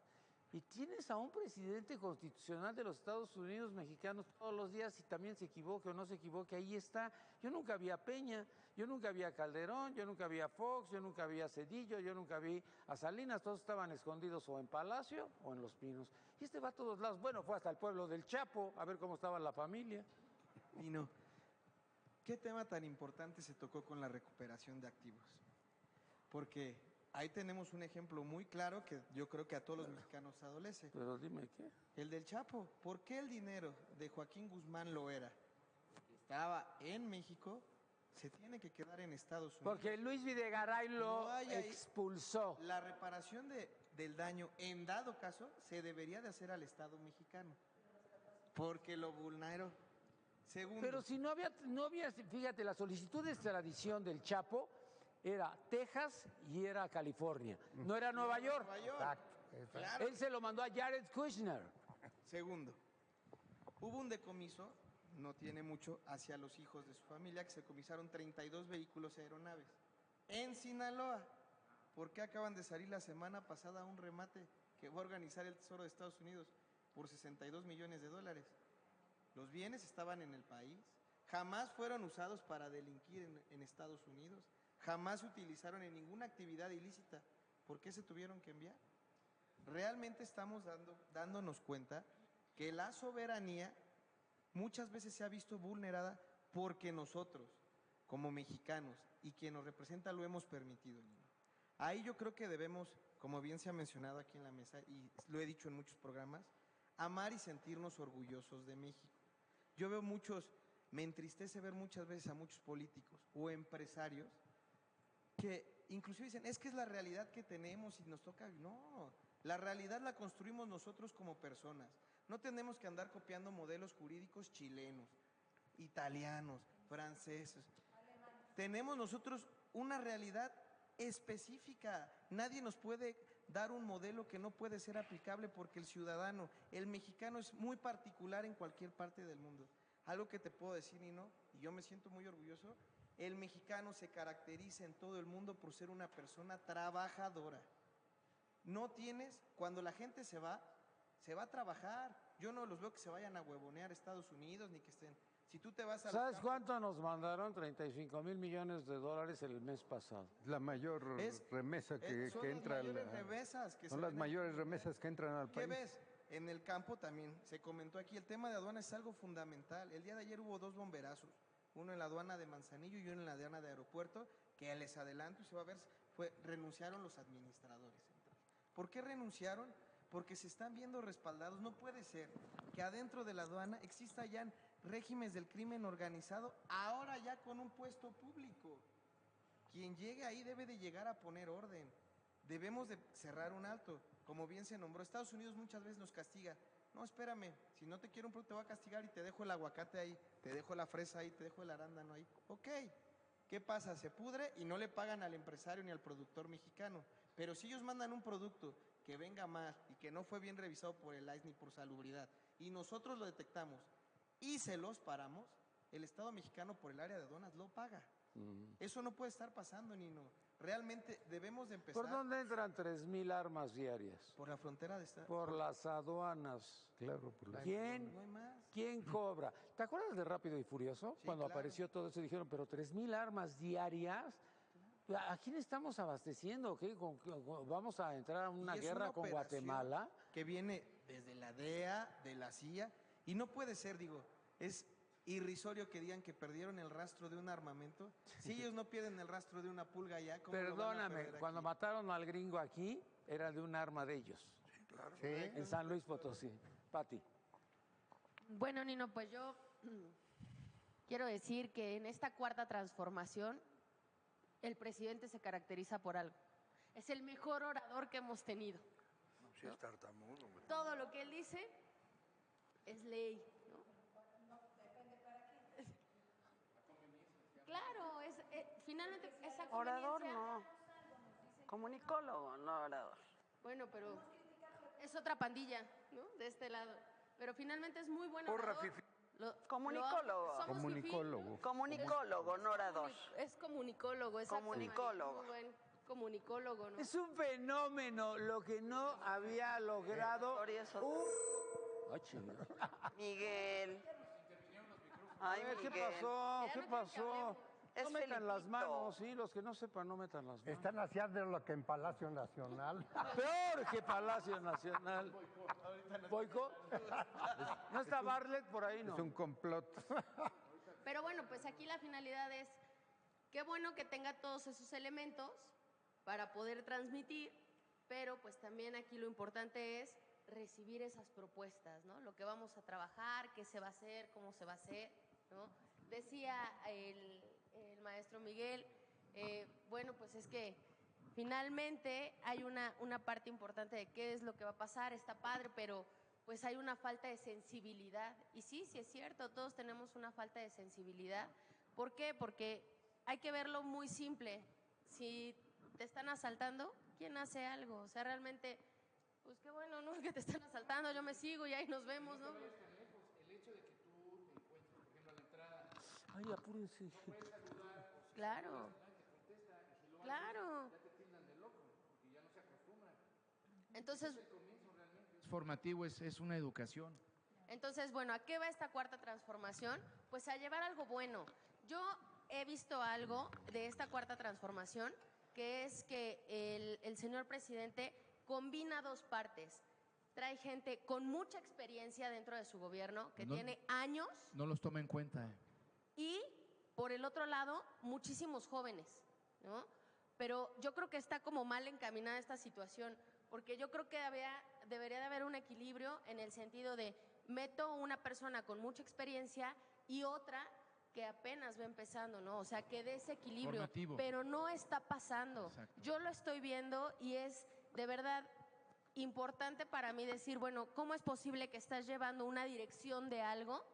Y tienes a un presidente constitucional de los Estados Unidos mexicanos todos los días, y también se equivoque o no se equivoque, ahí está. Yo nunca vi a Peña, yo nunca vi a Calderón, yo nunca vi a Fox, yo nunca vi a Cedillo, yo nunca vi a Salinas, todos estaban escondidos o en Palacio o en Los Pinos. Y este va a todos lados. Bueno, fue hasta el pueblo del Chapo, a ver cómo estaba la familia. Nino, ¿qué tema tan importante se tocó con la recuperación de activos? Porque ahí tenemos un ejemplo muy claro que yo creo que a todos los mexicanos adolece. Pero dime qué. El del Chapo. ¿Por qué el dinero de Joaquín Guzmán Loera, que estaba en México, se tiene que quedar en Estados Unidos? Porque Luis Videgaray lo expulsó. La reparación del daño, en dado caso, se debería de hacer al Estado mexicano. Porque lo vulneró. Segundo. Pero si no había, fíjate, la solicitud de extradición del Chapo era Texas y era California, no era Nueva York. Exacto. Claro. Él se lo mandó a Jared Kushner. Segundo, hubo un decomiso no tiene mucho, hacia los hijos de su familia, que se comisaron 32 vehículos y aeronaves. En Sinaloa, ¿por qué acaban de salir la semana pasada un remate que va a organizar el Tesoro de Estados Unidos por $62 millones? Los bienes estaban en el país, jamás fueron usados para delinquir en Estados Unidos, jamás se utilizaron en ninguna actividad ilícita. ¿Por qué se tuvieron que enviar? Realmente estamos dándonos cuenta que la soberanía muchas veces se ha visto vulnerada porque nosotros, como mexicanos, y quien nos representa lo hemos permitido, Nino. Ahí yo creo que debemos, como bien se ha mencionado aquí en la mesa, y lo he dicho en muchos programas, amar y sentirnos orgullosos de México. Yo veo me entristece ver muchas veces a muchos políticos o empresarios que inclusive dicen, es que es la realidad que tenemos y nos toca. No, la realidad la construimos nosotros como personas. No tenemos que andar copiando modelos jurídicos chilenos, italianos, franceses. Tenemos nosotros una realidad específica. Nadie nos puede dar un modelo que no puede ser aplicable porque el mexicano es muy particular en cualquier parte del mundo. Algo que te puedo decir, Nino, y yo me siento muy orgulloso, el mexicano se caracteriza en todo el mundo por ser una persona trabajadora. Cuando la gente se va a trabajar. Yo no los veo que se vayan a huevonear a Estados Unidos ni que estén. Si tú te vas a ¿Sabes cuánto nos mandaron? $35 millones el mes pasado. La mayor remesa que entra. Son las mayores remesas que entran al país. ¿Qué ves? En el campo también se comentó aquí, el tema de aduanas es algo fundamental. El día de ayer hubo 2 bomberazos, uno en la aduana de Manzanillo y uno en la aduana de Aeropuerto, que les adelanto y se va a ver, renunciaron los administradores. ¿Por qué renunciaron? Porque se están viendo respaldados. No puede ser que adentro de la aduana exista ya regímenes del crimen organizado, ahora ya con un puesto público. Quien llegue ahí debe de llegar a poner orden. Debemos de cerrar un alto. Como bien se nombró, Estados Unidos muchas veces nos castiga. No, espérame, si no te quiero un producto te voy a castigar y te dejo el aguacate ahí, te dejo la fresa ahí, te dejo el arándano ahí. Ok, ¿qué pasa? Se pudre y no le pagan al empresario ni al productor mexicano. Pero si ellos mandan un producto que venga mal y que no fue bien revisado por el ICE ni por salubridad, y nosotros lo detectamos y se los paramos, el Estado mexicano por el área de aduanas lo paga. Eso no puede estar pasando, Nino. Realmente debemos de empezar. ¿Por dónde entran 3,000 armas diarias? Por la frontera de Estados. Por las aduanas. Claro, por las. ¿Quién? No hay más. ¿Quién cobra? ¿Te acuerdas de Rápido y Furioso? Sí, Cuando claro. apareció todo eso, dijeron, pero 3,000 armas diarias. ¿A quién estamos abasteciendo? ¿Qué? ¿Vamos a entrar a una guerra con Guatemala? Que viene desde la DEA, de la CIA, y no puede ser, es irrisorio que digan que perdieron el rastro de un armamento. Si ellos no pierden el rastro de una pulga allá, ¿cómo lo van a Perdóname, perder cuando aquí? mataron al gringo aquí, era de un arma de ellos. Sí, claro. Sí. En San Luis Potosí. Pati. Bueno, Nino, pues yo quiero decir que en esta 4ª transformación el presidente se caracteriza por algo. Es el mejor orador que hemos tenido. No, sí es tartamudo. güey. Todo lo que él dice es ley, ¿no? Claro, finalmente esa Orador conveniencia- no. Comunicólogo, no orador. Bueno, pero es otra pandilla, ¿no? De este lado. Pero finalmente es muy bueno. Porra, fifí. Comunicólogo. Somos Comunicólogo. Comunicólogo, no orador. Es comunicólogo, es Comunicólogo. muy buen comunicólogo, ¿no? Es un fenómeno lo que no había logrado. Ay, chingada. Miguel. Ay, ¿Qué Miguel. pasó? Ya ¿Qué no quiero que pasó? hablemos. Es No metan las Felipito. manos, sí, los que no sepan, no metan las manos. Están haciendo lo que en Palacio Nacional. Peor que Palacio Nacional. ¿Boicot? ¿No está Bartlett por ahí, no? Es un complot. Pero bueno, pues aquí la finalidad es, qué bueno que tenga todos esos elementos para poder transmitir, pero pues también aquí lo importante es recibir esas propuestas, ¿no? Lo que vamos a trabajar, qué se va a hacer, cómo se va a hacer, ¿no? Decía el maestro Miguel, bueno, pues es que finalmente hay una parte importante de qué es lo que va a pasar, está padre, pero pues hay una falta de sensibilidad. Y sí es cierto, todos tenemos una falta de sensibilidad. ¿Por qué? Porque hay que verlo muy simple. Si te están asaltando, ¿quién hace algo? O sea, realmente, pues qué bueno, ¿no? Que te están asaltando, yo me sigo y ahí nos vemos, ¿no? El hecho de que tú te encuentres, por Ay, apúrense. Claro. Claro. Entonces, Es formativo, es una educación. Entonces, bueno, ¿a qué va esta cuarta transformación? Pues a llevar algo bueno. Yo he visto algo de esta cuarta transformación, que es que el señor presidente combina dos partes. Trae gente con mucha experiencia dentro de su gobierno, que tiene años. No los toma en cuenta. Y, por el otro lado, muchísimos jóvenes, ¿no? Pero yo creo que está como mal encaminada esta situación, porque yo creo que debería de haber un equilibrio en el sentido de meto una persona con mucha experiencia y otra que apenas va empezando, ¿no? O sea, que dé ese equilibrio. Formativo. Pero no está pasando. Exacto. Yo lo estoy viendo y es de verdad importante para mí decir, bueno, ¿cómo es posible que estás llevando una dirección de algo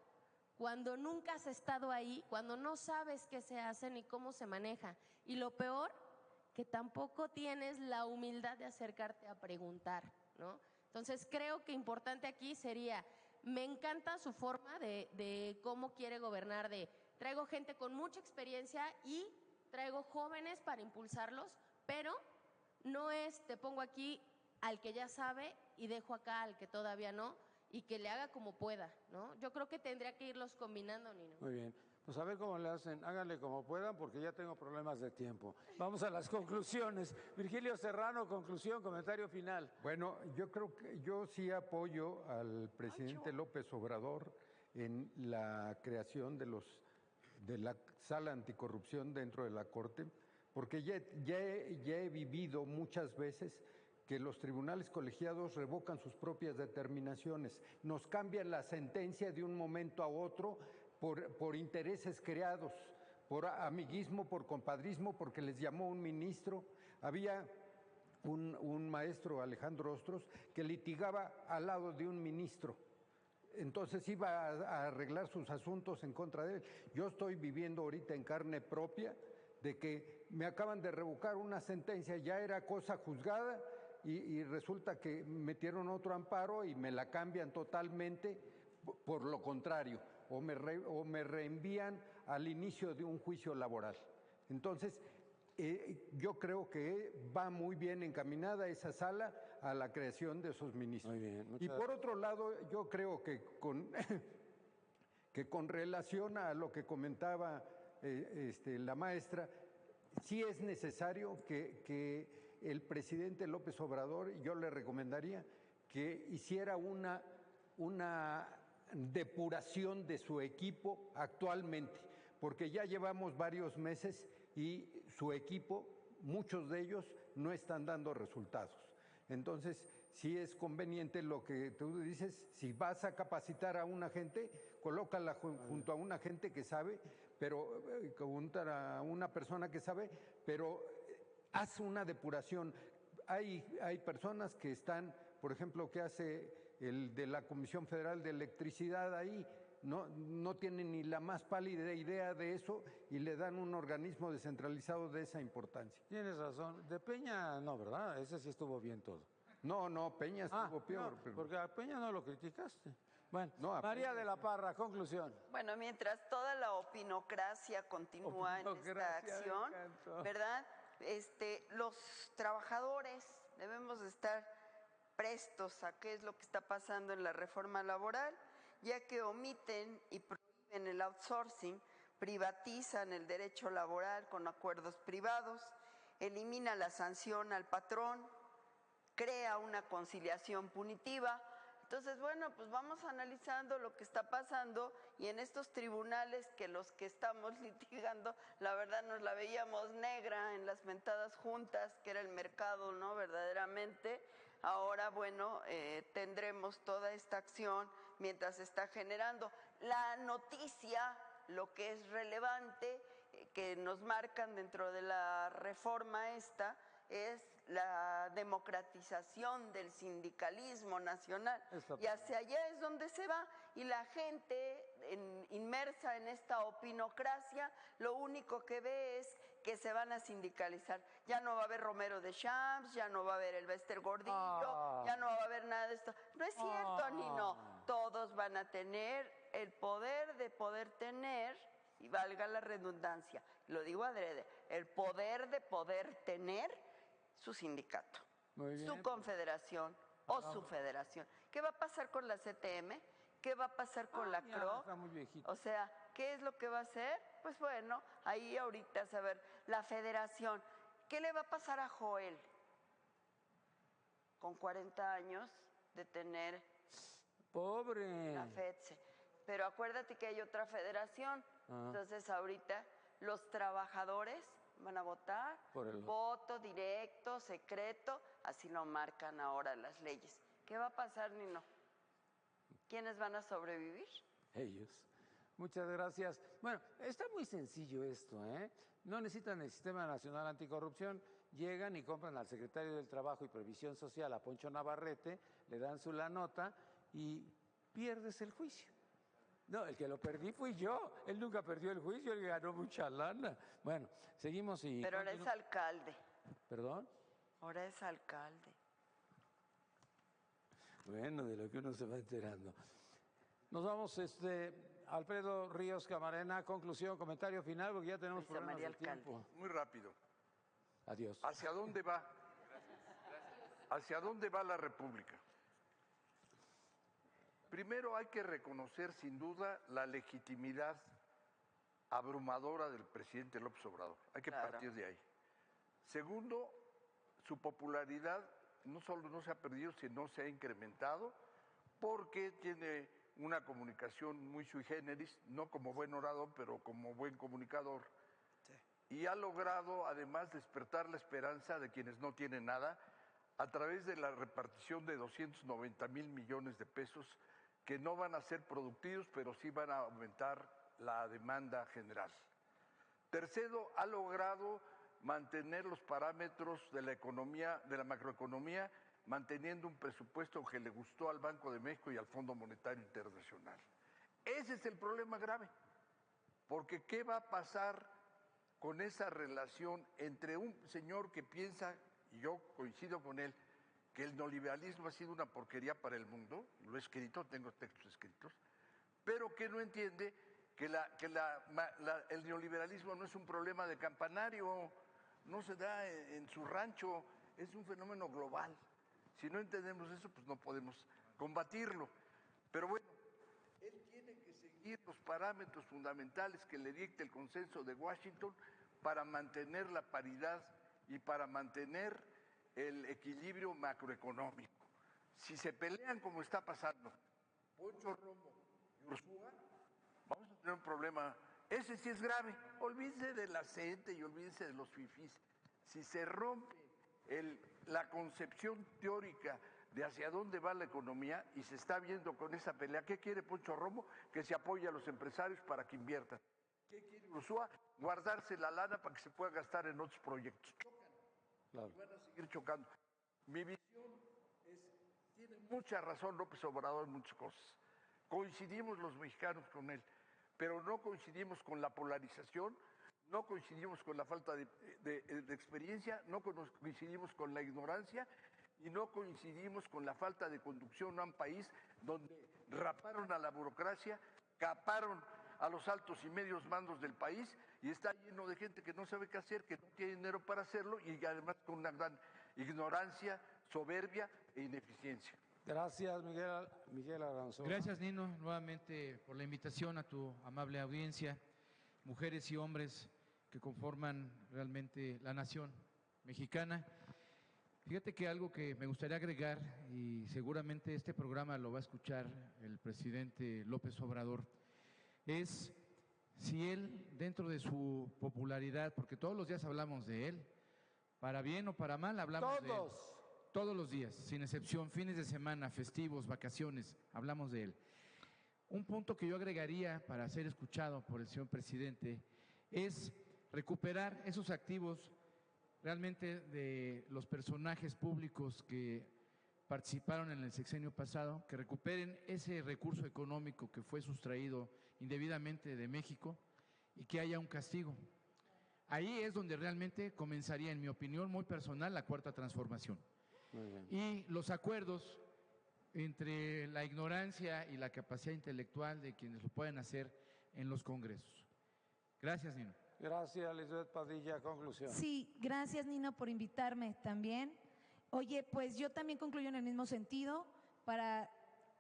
cuando nunca has estado ahí, cuando no sabes qué se hace ni cómo se maneja? Y lo peor, que tampoco tienes la humildad de acercarte a preguntar, ¿no? Entonces creo que importante aquí sería, me encanta su forma de cómo quiere gobernar, de traigo gente con mucha experiencia y traigo jóvenes para impulsarlos, pero no es, te pongo aquí al que ya sabe y dejo acá al que todavía no, y que le haga como pueda, ¿no? Yo creo que tendría que irlos combinando, Nino. Muy bien. Pues a ver cómo le hacen. Háganle como puedan porque ya tengo problemas de tiempo. Vamos a las conclusiones. Virgilio Serrano, conclusión, comentario final. Bueno, yo creo que yo sí apoyo al presidente López Obrador en la creación de la sala anticorrupción dentro de la Corte, porque ya he vivido muchas veces que los tribunales colegiados revocan sus propias determinaciones, nos cambian la sentencia de un momento a otro por intereses creados, por amiguismo, por compadrismo, porque les llamó un ministro. Había un maestro, Alejandro Ostros, que litigaba al lado de un ministro. Entonces iba a arreglar sus asuntos en contra de él. Yo estoy viviendo ahorita en carne propia de que me acaban de revocar una sentencia, ya era cosa juzgada y resulta que metieron otro amparo y me la cambian totalmente por lo contrario, o me reenvían al inicio de un juicio laboral. Entonces, yo creo que va muy bien encaminada esa sala a la creación de esos ministros. Muy bien, y por otro lado, yo creo que con relación a lo que comentaba la maestra, sí es necesario que el presidente López Obrador, yo le recomendaría que hiciera una depuración de su equipo actualmente, porque ya llevamos varios meses y su equipo, muchos de ellos, no están dando resultados. Entonces, sí es conveniente lo que tú dices, si vas a capacitar a una gente, colócala junto a una gente que sabe, pero junto a una persona que sabe, pero haz una depuración. Hay personas que están, por ejemplo, que hace el de la Comisión Federal de Electricidad ahí, no tienen ni la más pálida idea de eso y le dan un organismo descentralizado de esa importancia. Tienes razón. De Peña, no, ¿verdad? Ese sí estuvo bien todo. No, Peña estuvo peor. No, porque a Peña no lo criticaste. Bueno, No, María de la Parra, conclusión. Bueno, mientras toda la opinocracia continúa en esta acción, ¿verdad? Los trabajadores debemos de estar prestos a qué es lo que está pasando en la reforma laboral, ya que omiten y prohíben el outsourcing, privatizan el derecho laboral con acuerdos privados, elimina la sanción al patrón, crea una conciliación punitiva. Entonces, bueno, pues vamos analizando lo que está pasando y en estos tribunales que los que estamos litigando, la verdad nos la veíamos negra en las mentadas juntas, que era el mercado, ¿no? Verdaderamente. Ahora, bueno, tendremos toda esta acción mientras se está generando. La noticia, lo que es relevante, que nos marcan dentro de la reforma esta, es la democratización del sindicalismo nacional. Y hacia allá es donde se va. Y la gente inmersa en esta opinocracia, lo único que ve es que se van a sindicalizar. Ya no va a haber Romero de Champs, ya no va a haber el Bester Gordillo, ya no va a haber nada de esto. No es cierto, Nino. Todos van a tener el poder de poder tener y valga la redundancia, lo digo adrede, el poder de poder tener su sindicato, Muy bien. su confederación o su federación. ¿Qué va a pasar con la CTM? ¿Qué va a pasar con la Ya, CRO? está muy viejito. O sea, ¿qué es lo que va a hacer? Pues bueno, ahí ahorita saber, la federación, ¿qué le va a pasar a Joel? Con 40 años de tener Pobre. la FEDSE. Pero acuérdate que hay otra federación. Entonces ahorita los trabajadores van a votar Por el- voto directo, secreto, así lo marcan ahora las leyes. ¿Qué va a pasar, Nino? ¿Quiénes van a sobrevivir? Ellos. Muchas gracias. Bueno, está muy sencillo esto, ¿eh? No necesitan el Sistema Nacional Anticorrupción. Llegan y compran al secretario del Trabajo y Previsión Social, a Poncho Navarrete, le dan su la nota y pierdes el juicio. No, el que lo perdí fui yo. Él nunca perdió el juicio, él ganó mucha lana. Bueno, seguimos y... Pero ahora es alcalde. ¿Perdón? Ahora es alcalde. Bueno, de lo que uno se va enterando. Nos vamos, Alfredo Ríos Camarena, conclusión, comentario final, porque ya tenemos Luisa problemas María de Alcalde. tiempo. Muy rápido. Adiós. ¿Hacia dónde va? ¿Hacia dónde va la República? Primero hay que reconocer sin duda la legitimidad abrumadora del presidente López Obrador. Hay que Claro. partir de ahí. Segundo, su popularidad no solo no se ha perdido, sino se ha incrementado porque tiene una comunicación muy sui generis, no como buen orador, pero como buen comunicador. Y ha logrado además despertar la esperanza de quienes no tienen nada a través de la repartición de 290,000 millones de pesos que no van a ser productivos, pero sí van a aumentar la demanda general. Tercero, ha logrado mantener los parámetros de la economía, de la macroeconomía, manteniendo un presupuesto que le gustó al Banco de México y al Fondo Monetario Internacional. Ese es el problema grave, porque ¿qué va a pasar con esa relación entre un señor que piensa, y yo coincido con él, que el neoliberalismo ha sido una porquería para el mundo, lo he escrito, tengo textos escritos, pero que no entiende que el neoliberalismo no es un problema de campanario, no se da en su rancho, es un fenómeno global. Si no entendemos eso, pues no podemos combatirlo. Pero bueno, él tiene que seguir los parámetros fundamentales que le dicta el consenso de Washington para mantener la paridad y para mantener el equilibrio macroeconómico. Si se pelean como está pasando Poncho Romo y Ursúa, vamos a tener un problema. Ese sí es grave. Olvídense de la gente y olvídense de los fifís. Si se rompe la concepción teórica de hacia dónde va la economía y se está viendo con esa pelea, ¿qué quiere Poncho Romo? Que se apoye a los empresarios para que inviertan. ¿Qué quiere Ursúa? Guardarse la lana para que se pueda gastar en otros proyectos. Chocan. Claro. Y van a seguir chocando. Mi visión es, tiene mucha razón López Obrador en muchas cosas. Coincidimos los mexicanos con él, pero no coincidimos con la polarización, no coincidimos con la falta de experiencia, no coincidimos con la ignorancia y no coincidimos con la falta de conducción a un país donde raparon a la burocracia, caparon a los altos y medios mandos del país y está lleno de gente que no sabe qué hacer, que no tiene dinero para hacerlo y además con una gran ignorancia, soberbia e ineficiencia. Gracias, Miguel Aranzón. Gracias, Nino, nuevamente por la invitación a tu amable audiencia, mujeres y hombres que conforman realmente la nación mexicana. Fíjate que algo que me gustaría agregar, y seguramente este programa lo va a escuchar el presidente López Obrador, es si él, dentro de su popularidad, porque todos los días hablamos de él, para bien o para mal hablamos de él. Todos los días, sin excepción, fines de semana, festivos, vacaciones, hablamos de él. Un punto que yo agregaría para ser escuchado por el señor presidente es recuperar esos activos realmente de los personajes públicos que participaron en el sexenio pasado, que recuperen ese recurso económico que fue sustraído indebidamente de México y que haya un castigo. Ahí es donde realmente comenzaría, en mi opinión muy personal, la cuarta transformación. Y los acuerdos entre la ignorancia y la capacidad intelectual de quienes lo pueden hacer en los congresos. Gracias, Nino. Gracias, Lisbeth Padilla. Conclusión. Sí, gracias, Nino, por invitarme también. Oye, pues yo también concluyo en el mismo sentido. Para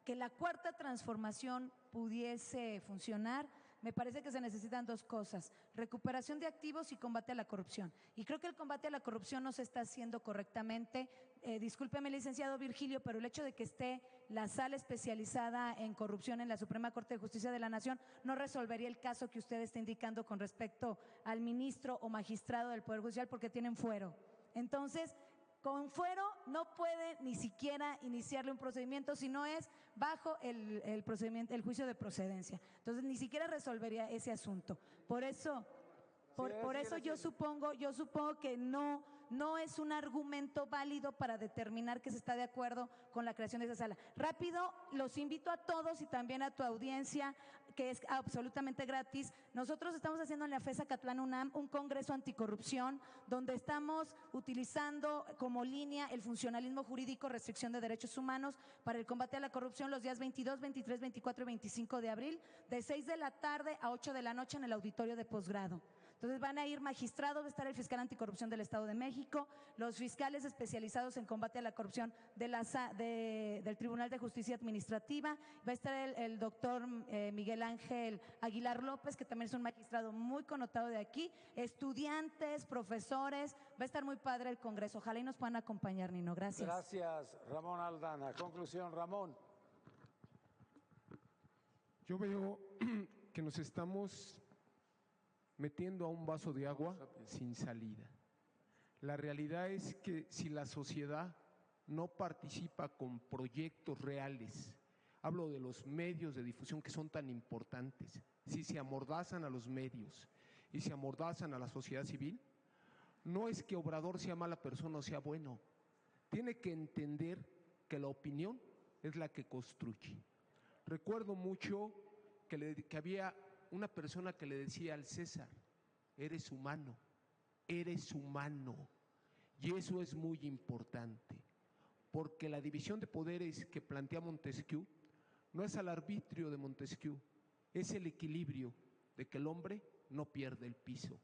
que la cuarta transformación pudiese funcionar, me parece que se necesitan dos cosas: recuperación de activos y combate a la corrupción. Y creo que el combate a la corrupción no se está haciendo correctamente. Discúlpeme, licenciado Virgilio, pero el hecho de que esté la sala especializada en corrupción en la Suprema Corte de Justicia de la Nación no resolvería el caso que usted está indicando con respecto al ministro o magistrado del Poder Judicial, porque tienen fuero. Entonces, con fuero no puede ni siquiera iniciarle un procedimiento si no es bajo el procedimiento, el juicio de procedencia. Entonces ni siquiera resolvería ese asunto. Por eso, yo supongo que no es un argumento válido para determinar que se está de acuerdo con la creación de esa sala. Rápido, los invito a todos y también a tu audiencia, que es absolutamente gratis. Nosotros estamos haciendo en la FES Acatlán UNAM un congreso anticorrupción, donde estamos utilizando como línea el funcionalismo jurídico, restricción de derechos humanos para el combate a la corrupción, los días 22, 23, 24 y 25 de abril, de 6 de la tarde a 8 de la noche en el auditorio de posgrado. Entonces van a ir magistrados, va a estar el fiscal anticorrupción del Estado de México, los fiscales especializados en combate a la corrupción del Tribunal de Justicia Administrativa, va a estar el doctor Miguel Ángel Aguilar López, que también es un magistrado muy connotado de aquí, estudiantes, profesores, va a estar muy padre el congreso. Ojalá y nos puedan acompañar, Nino. Gracias. Gracias, Ramón Aldana. Conclusión, Ramón. Yo veo que nos estamos metiendo a un vaso de agua sin salida. La realidad es que si la sociedad no participa con proyectos reales, hablo de los medios de difusión que son tan importantes, si se amordazan a los medios y se amordazan a la sociedad civil, no es que Obrador sea mala persona o sea bueno, tiene que entender que la opinión es la que construye. Recuerdo mucho que había una persona que le decía al César: eres humano, eres humano. Y eso es muy importante, porque la división de poderes que plantea Montesquieu no es al arbitrio de Montesquieu, es el equilibrio de que el hombre no pierde el piso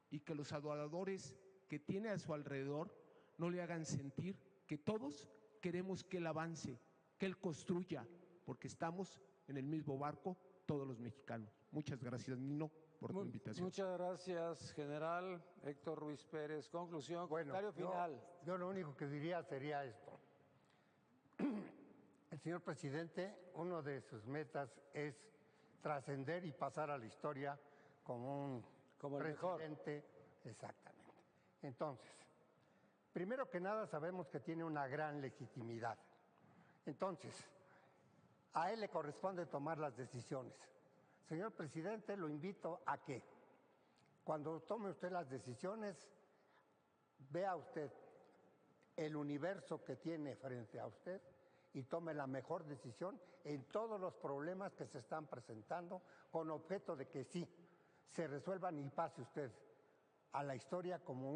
y que los adoradores que tiene a su alrededor no le hagan sentir que todos queremos que él avance, que él construya, porque estamos en el mismo barco todos los mexicanos. Muchas gracias, Nino, por tu invitación. Muchas gracias, general. Héctor Ruiz Pérez. Conclusión, comentario final. Yo lo único que diría sería esto. El señor presidente, una de sus metas es trascender y pasar a la historia como un presidente. Mejor. Exactamente. Entonces, primero que nada sabemos que tiene una gran legitimidad. Entonces, a él le corresponde tomar las decisiones. Señor presidente, lo invito a que cuando tome usted las decisiones, vea usted el universo que tiene frente a usted y tome la mejor decisión en todos los problemas que se están presentando, con objeto de que sí se resuelvan y pase usted a la historia como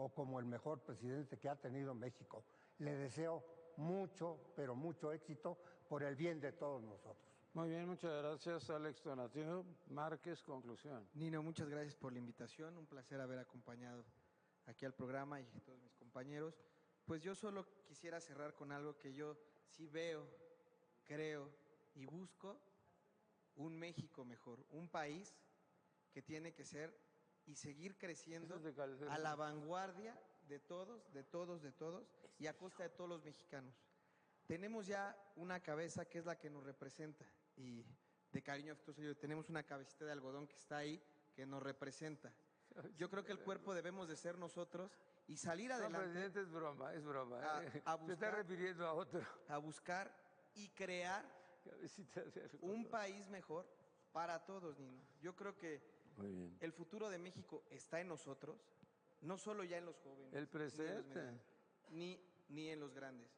como el mejor presidente que ha tenido México. Le deseo mucho, pero mucho éxito por el bien de todos nosotros. Muy bien, muchas gracias, Alex Donatio. Márquez, conclusión. Nino, muchas gracias por la invitación, un placer haber acompañado aquí al programa y a todos mis compañeros. Pues yo solo quisiera cerrar con algo que yo sí veo, creo y busco: un México mejor, un país que tiene que ser y seguir creciendo a la vanguardia de todos y a costa de todos los mexicanos. Tenemos ya una cabeza que es la que nos representa y de cariño afectuoso tenemos una cabecita de algodón que está ahí, que nos representa. Yo creo que el cuerpo debemos de ser nosotros y salir adelante. No, presidente, es broma, es broma. Se está refiriendo a otro. A buscar y crear un país mejor para todos, Nino. Yo creo que el futuro de México está en nosotros, no solo ya en los jóvenes. El presente. Ni en los grandes.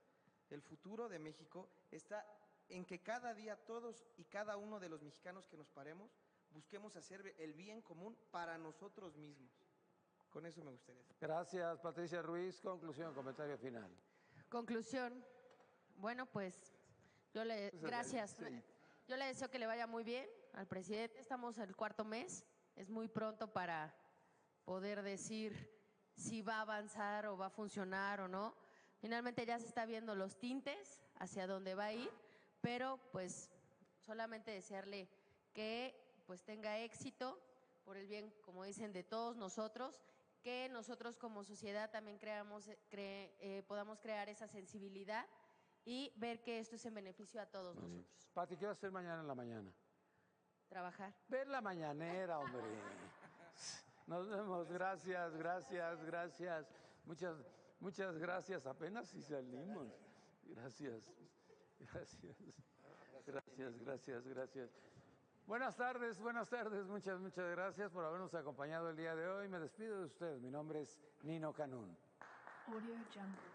El futuro de México está en que cada día todos y cada uno de los mexicanos que nos paremos busquemos hacer el bien común para nosotros mismos. Con eso me gustaría. Gracias, Patricia Ruiz. Conclusión, comentario final. Conclusión. Bueno, pues gracias. Yo le deseo que le vaya muy bien al presidente. Estamos en el 4º mes es muy pronto para poder decir si va a avanzar o va a funcionar o no. Finalmente ya se está viendo los tintes hacia dónde va a ir, pero pues solamente desearle que pues tenga éxito por el bien, como dicen, de todos nosotros, que nosotros como sociedad también podamos crear esa sensibilidad y ver que esto es en beneficio a todos nosotros. Pati, ¿qué vas a hacer mañana en la mañana? Trabajar. Ver la mañanera, hombre. Nos vemos, gracias, gracias, gracias. Muchas gracias, apenas si salimos. Gracias, gracias, gracias, gracias. Buenas tardes, muchas gracias por habernos acompañado el día de hoy. Me despido de ustedes, mi nombre es Nino Canún. Audio Jungle.